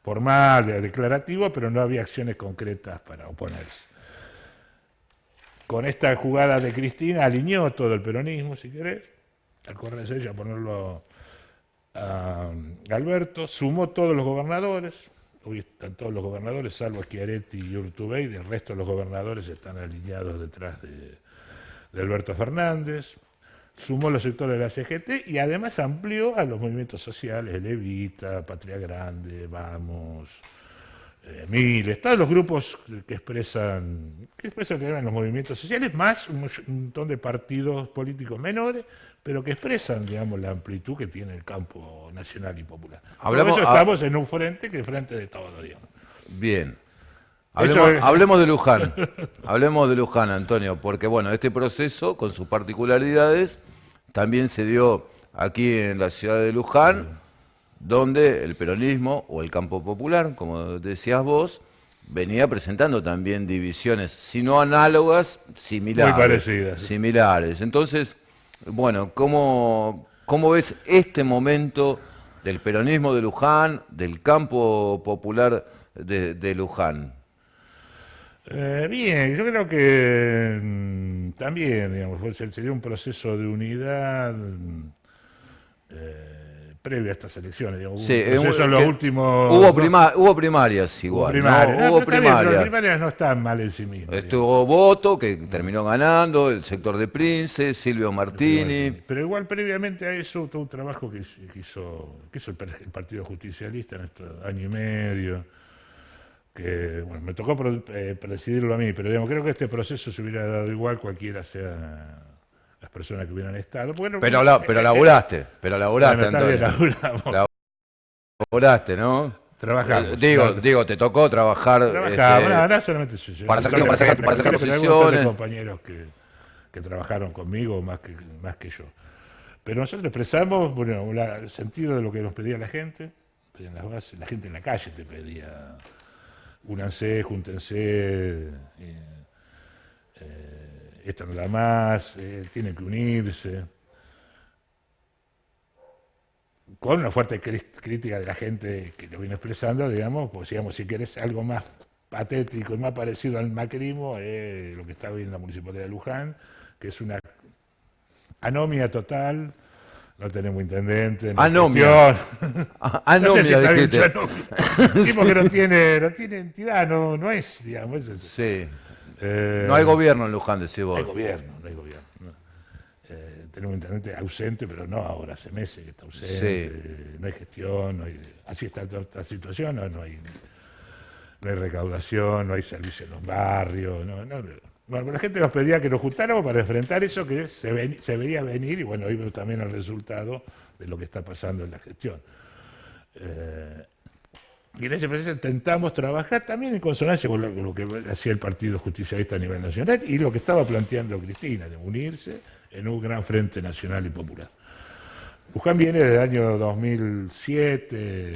formal, declarativo, pero no había acciones concretas para oponerse. Con esta jugada de Cristina alineó todo el peronismo, si querés, al correrse ella ponerlo a Alberto, sumó todos los gobernadores, hoy están todos los gobernadores, salvo Schiaretti y Urtubey, el resto de los gobernadores están alineados detrás de Alberto Fernández, sumó los sectores de la CGT y además amplió a los movimientos sociales, el Evita, Patria Grande, Vamos, Miles, todos los grupos que expresan los movimientos sociales, más un montón de partidos políticos menores, pero que expresan, digamos, la amplitud que tiene el campo nacional y popular. Por eso estamos en un frente que es frente de todo, digamos. Bien. Hablemos de Luján. Hablemos de Luján, Antonio, porque bueno, este proceso, con sus particularidades, también se dio aquí en la ciudad de Luján, donde el peronismo o el campo popular, como decías vos, venía presentando también divisiones, si no análogas, similares. Muy parecidas. Similares. Entonces, bueno, ¿cómo ves este momento del peronismo de Luján, del campo popular de Luján? Bien, yo creo que también, digamos, sería un proceso de unidad previo a estas elecciones. Digamos, sí, hubo primarias igual. Hubo primarias. Las primarias no están mal en sí mismas. Estuvo Boto, que terminó ganando, el sector de Prince, Silvio Martini. Pero igual previamente a eso, todo un trabajo que hizo el Partido Justicialista en este año y medio, que bueno, me tocó presidirlo a mí, pero digamos, creo que este proceso se hubiera dado igual cualquiera sea las personas que hubieran estado. Bueno, pero laburaste, Antonio. Laburaste, ¿no? Trabajamos. Digo, te tocó trabajar. No solamente para sacar posiciones. Hay compañeros que trabajaron conmigo más que yo. Pero nosotros expresamos, bueno, el sentido de lo que nos pedía la gente. La gente en la calle te pedía: únanse, júntense. Esto no da más, tienen que unirse, con una fuerte crítica de la gente que lo viene expresando, digamos, pues digamos, si querés algo más patético y más parecido al macrismo, lo que está hoy en la Municipalidad de Luján, que es una anomia total, no tenemos intendente, anomia, anomia, no sé si un tipo que no tiene entidad, no es, digamos, sí. No hay gobierno en Luján, decís vos. No hay gobierno. Tenemos un intendente ausente, pero no ahora, hace meses que está ausente, sí. No hay gestión, así está toda esta situación, no hay recaudación, no hay servicio en los barrios, Bueno, la gente nos pedía que nos juntáramos para enfrentar eso que se veía venir, y bueno, hoy vemos también el resultado de lo que está pasando en la gestión. Y en ese proceso intentamos trabajar también en consonancia con lo que hacía el Partido Justicialista a nivel nacional y lo que estaba planteando Cristina, de unirse en un gran frente nacional y popular. Luján viene desde el año 2007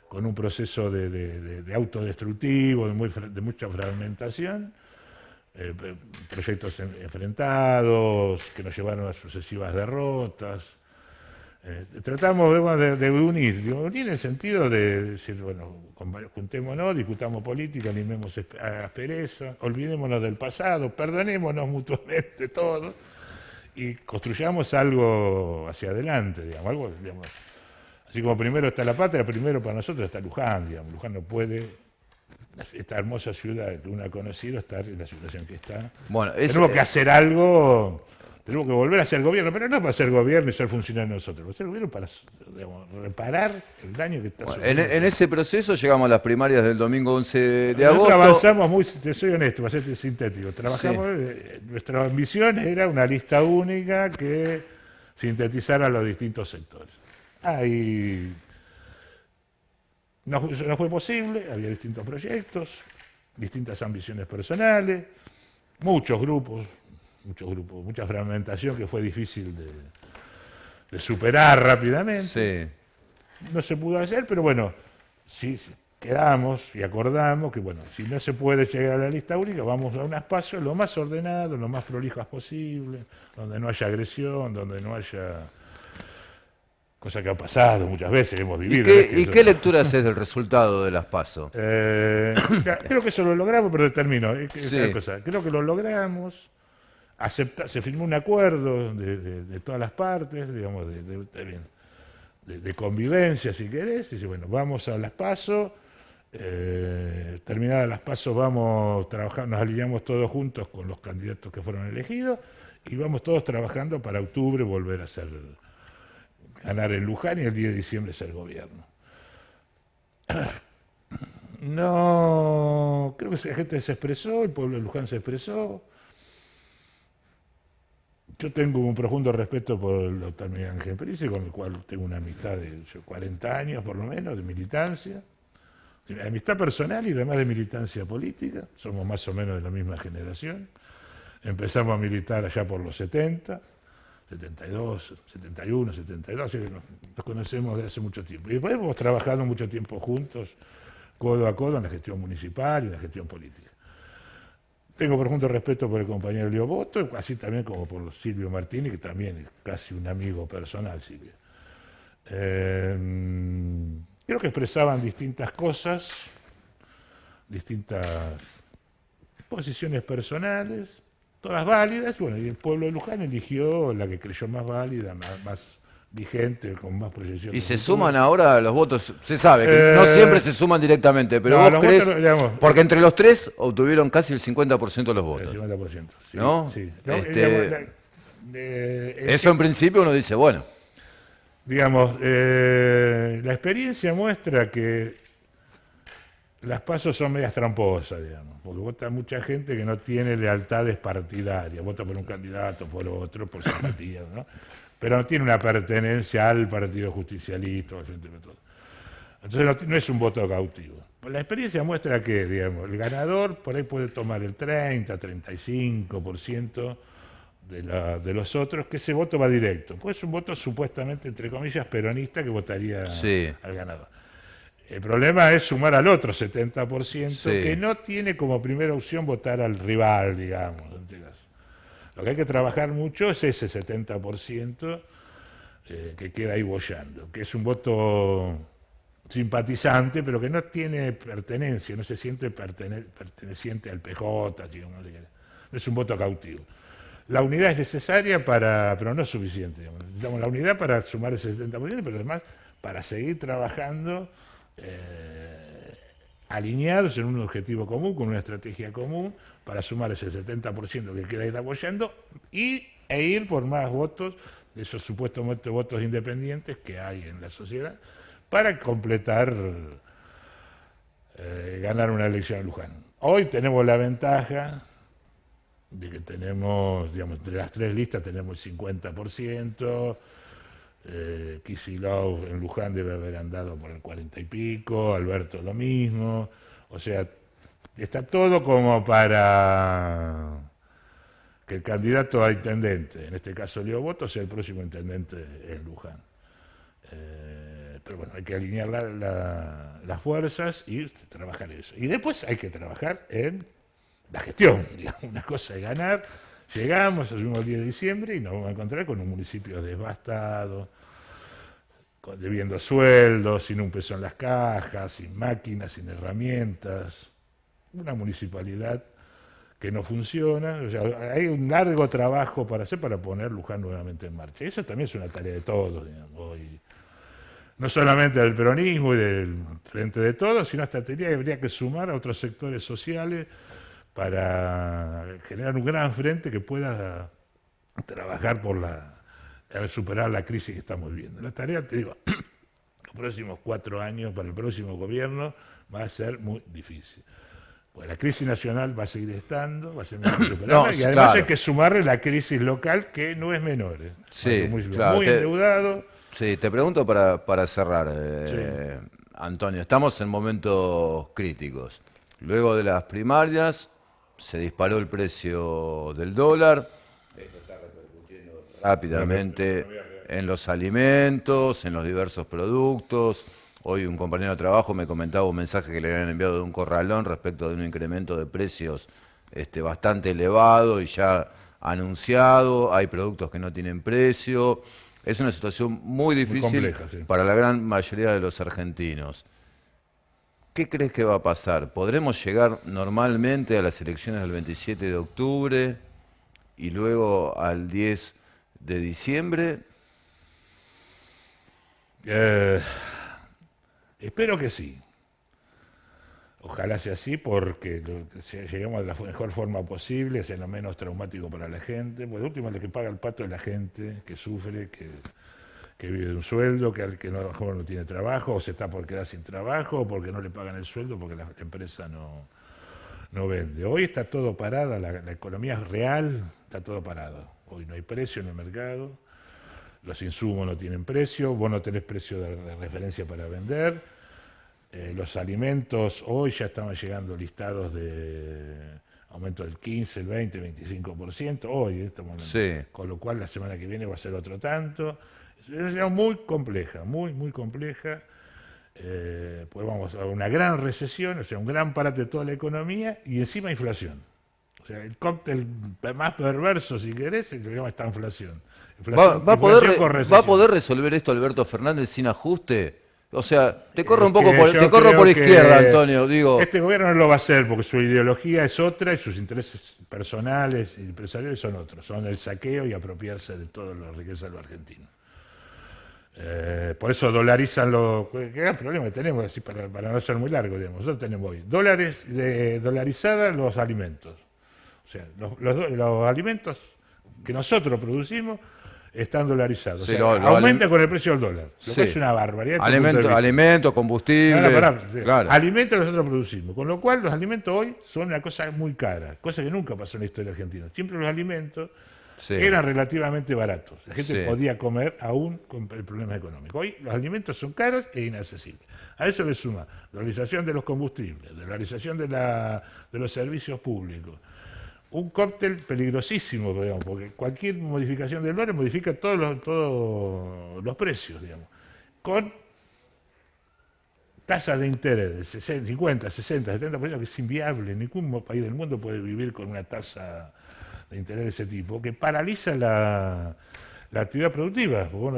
con un proceso de autodestructivo, de mucha fragmentación, proyectos enfrentados que nos llevaron a sucesivas derrotas. Tratamos de unir en el sentido de decir, bueno, juntémonos, discutamos política, animemos aspereza, olvidémonos del pasado, perdonémonos mutuamente todo y construyamos algo hacia adelante, digamos, así como primero está la patria, primero para nosotros está Luján, digamos. Luján no puede, esta hermosa ciudad que uno ha conocido, estar en la situación que está. Bueno, tenemos que hacer algo tenemos que volver a ser gobierno, pero no para ser gobierno y ser funcionarios nosotros, para ser gobierno para, digamos, reparar el daño que está Bueno, sufriendo. en ese proceso llegamos a las primarias del domingo 11 de Nosotros agosto. avanzamos muy, te soy honesto, para ser sintético, trabajamos, nuestra ambición era una lista única que sintetizara los distintos sectores. Ahí no fue posible, había distintos proyectos, distintas ambiciones personales, muchos grupos, mucha fragmentación que fue difícil de superar rápidamente. Sí. No se pudo hacer, pero bueno, sí quedamos y acordamos que, bueno, si no se puede llegar a la lista única, vamos a unas pasos lo más ordenados, lo más prolijas posible, donde no haya agresión, donde no haya... Cosa que ha pasado muchas veces, hemos vivido. ¿Y qué lectura haces del resultado de las PASO? Creo que eso lo logramos, pero termino. Sí. Creo que lo logramos. Se firmó un acuerdo de todas las partes, digamos, de convivencia, si querés. Y dice, bueno, vamos a las PASO. Terminadas las PASO, vamos trabajando, nos alineamos todos juntos con los candidatos que fueron elegidos y vamos todos trabajando para octubre volver a ganar en Luján y el 10 de diciembre ser gobierno. No, creo que la gente se expresó, el pueblo de Luján se expresó. Yo tengo un profundo respeto por el doctor Miguel Ángel Pérez, con el cual tengo una amistad de 40 años por lo menos, de militancia. De amistad personal y además de militancia política. Somos más o menos de la misma generación. Empezamos a militar allá por los 70. 72, 71, 72, así que nos conocemos desde hace mucho tiempo. Y después hemos trabajado mucho tiempo juntos, codo a codo, en la gestión municipal y en la gestión política. Tengo profundo respeto por el compañero Leo Boto, así también como por Silvio Martini, que también es casi un amigo personal, Silvio. Creo que expresaban distintas cosas, distintas posiciones personales, todas válidas, bueno, y el pueblo de Luján eligió la que creyó más válida, más vigente, con más proyección. ¿Y se suman ahora los votos? Se sabe que no siempre se suman directamente, pero no, vos crees, votos, digamos, porque entre los tres obtuvieron casi el 50% de los votos. El 50%, sí. ¿No? Sí. Eso en principio uno dice, bueno. Digamos, la experiencia muestra que las PASO son medias tramposas, digamos, porque vota mucha gente que no tiene lealtades partidarias, vota por un candidato, por otro, por simpatía, ¿no? Pero no tiene una pertenencia al Partido Justicialista, al Frente de todo. Entonces no es un voto cautivo. La experiencia muestra que, digamos, el ganador por ahí puede tomar el 30, 35% de los otros, que ese voto va directo. Pues es un voto supuestamente, entre comillas, peronista que votaría al ganador. El problema es sumar al otro 70%, que no tiene como primera opción votar al rival, digamos. Lo que hay que trabajar mucho es ese 70% que queda ahí boyando, que es un voto simpatizante, pero que no tiene pertenencia, no se siente perteneciente al PJ, digamos, no es un voto cautivo. La unidad es necesaria pero no es suficiente. Digamos, la unidad para sumar ese 70%, pero además para seguir trabajando alineados en un objetivo común, con una estrategia común, para sumar ese 70% que queda ahí apoyando e ir por más votos, de esos supuestos votos independientes que hay en la sociedad, para completar, ganar una elección en Luján. Hoy tenemos la ventaja de que tenemos, digamos, entre las tres listas tenemos el 50%, Kicillof en Luján debe haber andado por el 40 y pico, Alberto lo mismo, o sea, está todo como para que el candidato a intendente, en este caso Leo Boto, sea el próximo intendente en Luján. Pero bueno, hay que alinear las fuerzas y trabajar eso. Y después hay que trabajar en la gestión, digamos, una cosa es ganar. Llegamos, asumimos el 10 de diciembre y nos vamos a encontrar con un municipio devastado, debiendo sueldos, sin un peso en las cajas, sin máquinas, sin herramientas, una municipalidad que no funciona. O sea, hay un largo trabajo para hacer para poner Luján nuevamente en marcha. Y esa también es una tarea de todos, digamos, hoy. No solamente del peronismo y del Frente de Todos, sino hasta habría que sumar a otros sectores sociales para generar un gran frente que pueda trabajar al superar la crisis que estamos viviendo. La tarea, te digo, los próximos 4 años para el próximo gobierno va a ser muy difícil. Pues la crisis nacional va a seguir estando, va a ser muy difícil No, y además claro. hay que sumarle la crisis local, que no es menor. Sí, Muy, claro, muy endeudado. Sí, te pregunto para cerrar, Sí. Antonio, estamos en momentos críticos. Luego de las primarias se disparó el precio del dólar rápidamente en los alimentos, en los diversos productos. Hoy un compañero de trabajo me comentaba un mensaje que le habían enviado de un corralón respecto de un incremento de precios bastante elevado y ya anunciado. Hay productos que no tienen precio. Es una situación muy difícil compleja, sí. para la gran mayoría de los argentinos. ¿Qué crees que va a pasar? ¿Podremos llegar normalmente a las elecciones del 27 de octubre y luego al 10 de diciembre? Espero que sí. Ojalá sea así, porque lleguemos de la mejor forma posible, sea lo menos traumático para la gente. Pues de último, el que paga el pato es la gente, que sufre, que vive de un sueldo, que al que no, a lo mejor no tiene trabajo, o se está por quedar sin trabajo, o porque no le pagan el sueldo, porque la empresa no vende. Hoy está todo parado, la economía real está todo parado. Hoy no hay precio en el mercado, los insumos no tienen precio, vos no tenés precio de referencia para vender. Los alimentos, hoy ya estamos llegando listados de aumento del 15, el 20, 25%, hoy estamos hablando. Sí. Con lo cual la semana que viene va a ser otro tanto. Es una muy compleja, muy compleja. Pues vamos a una gran recesión, o sea, un gran parate de toda la economía y encima inflación. O sea, el cóctel más perverso, si querés, es que se llama esta inflación. ¿Va a Inflación con ¿Va a recesión. poder resolver esto Alberto Fernández sin ajuste? O sea, te corro un poco Que por, yo te corro creo por que izquierda, Antonio. Digo, este gobierno no lo va a hacer porque su ideología es otra y sus intereses personales y empresariales son otros. Son el saqueo y apropiarse de toda la riqueza de los argentinos. Por eso dolarizan que es el problema que tenemos, así para no ser muy largo, digamos. Nosotros tenemos hoy dolarizadas los alimentos. O sea, los alimentos que nosotros producimos están dolarizados. Sí, o sea, lo aumenta con el precio del dólar. Lo sí. cual es una barbaridad. desde el punto de vista. Alimento, combustible. No, pará, Claro. alimentos que nosotros producimos. Con lo cual, los alimentos hoy son una cosa muy cara, cosa que nunca pasó en la historia argentina. Siempre los alimentos Sí. eran relativamente baratos. La gente Sí. podía comer aún con el problema económico. Hoy los alimentos son caros e inaccesibles. A eso le suma dolarización de los combustibles, dolarización de los servicios públicos. Un cóctel peligrosísimo, digamos, porque cualquier modificación del dólar modifica todos los precios, digamos. Con tasas de interés de 50, 60, 70%, que es inviable. Ningún país del mundo puede vivir con una tasa de interés de ese tipo, que paraliza la actividad productiva. Porque vos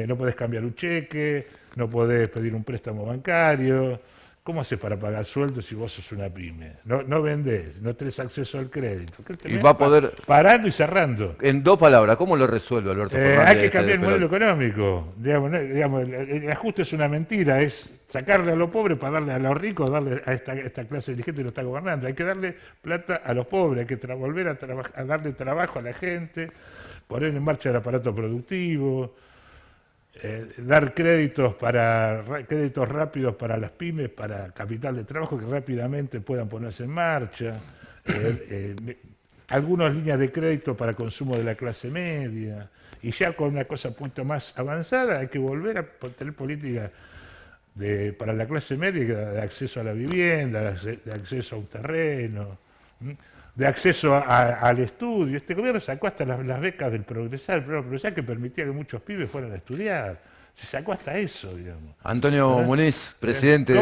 no podés cambiar un cheque, no podés pedir un préstamo bancario. ¿Cómo haces para pagar sueldos si vos sos una pyme? No vendés, no tenés acceso al crédito. Y va a poder, parando y cerrando. en 2 palabras, ¿cómo lo resuelve Alberto Fernández? Hay que cambiar el modelo económico. Digamos, el ajuste es una mentira, es sacarle a los pobres para darle a los ricos, darle a esta clase dirigente que lo está gobernando. Hay que darle plata a los pobres, hay que volver a darle trabajo a la gente, poner en marcha el aparato productivo, dar créditos rápidos para las pymes, para capital de trabajo que rápidamente puedan ponerse en marcha. Algunas líneas de crédito para consumo de la clase media, y ya con una cosa un poquito más avanzada hay que volver a tener políticas para la clase media de acceso a la vivienda, de acceso a un terreno, de acceso al estudio. Este gobierno sacó hasta las becas del Progresar, el programa Progresar, que permitía que muchos pibes fueran a estudiar. Se sacó hasta eso, digamos. Antonio ¿verdad? Muniz, presidente.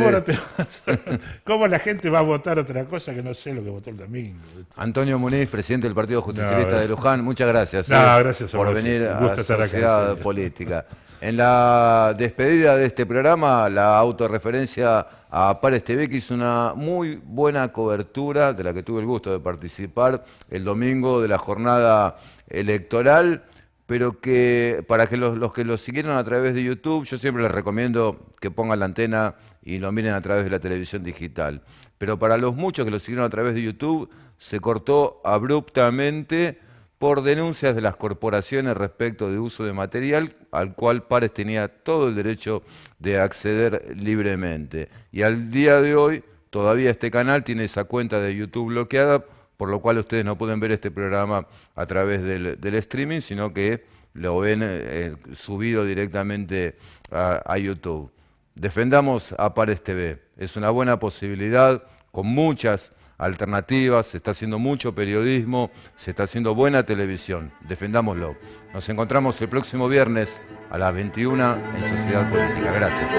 ¿Cómo la gente va a votar otra cosa que no sé lo que votó el domingo? Antonio Muniz, presidente del Partido Justicialista No, de Luján, muchas gracias, gracias a por vos, venir un gusto a estar acá, en Sociedad serio. Política. En la despedida de este programa, la autorreferencia a Pares TV, que hizo una muy buena cobertura, de la que tuve el gusto de participar el domingo de la jornada electoral, pero que para que los que lo siguieron a través de YouTube, yo siempre les recomiendo que pongan la antena y lo miren a través de la televisión digital. Pero para los muchos que lo siguieron a través de YouTube, se cortó abruptamente por denuncias de las corporaciones respecto de uso de material al cual Pares tenía todo el derecho de acceder libremente. Y al día de hoy todavía este canal tiene esa cuenta de YouTube bloqueada, por lo cual ustedes no pueden ver este programa a través del streaming, sino que lo ven subido directamente a YouTube. Defendamos a Pares TV, es una buena posibilidad con muchas alternativas, se está haciendo mucho periodismo, se está haciendo buena televisión, defendámoslo. Nos encontramos el próximo viernes a las 21 en Sociedad Política. Gracias.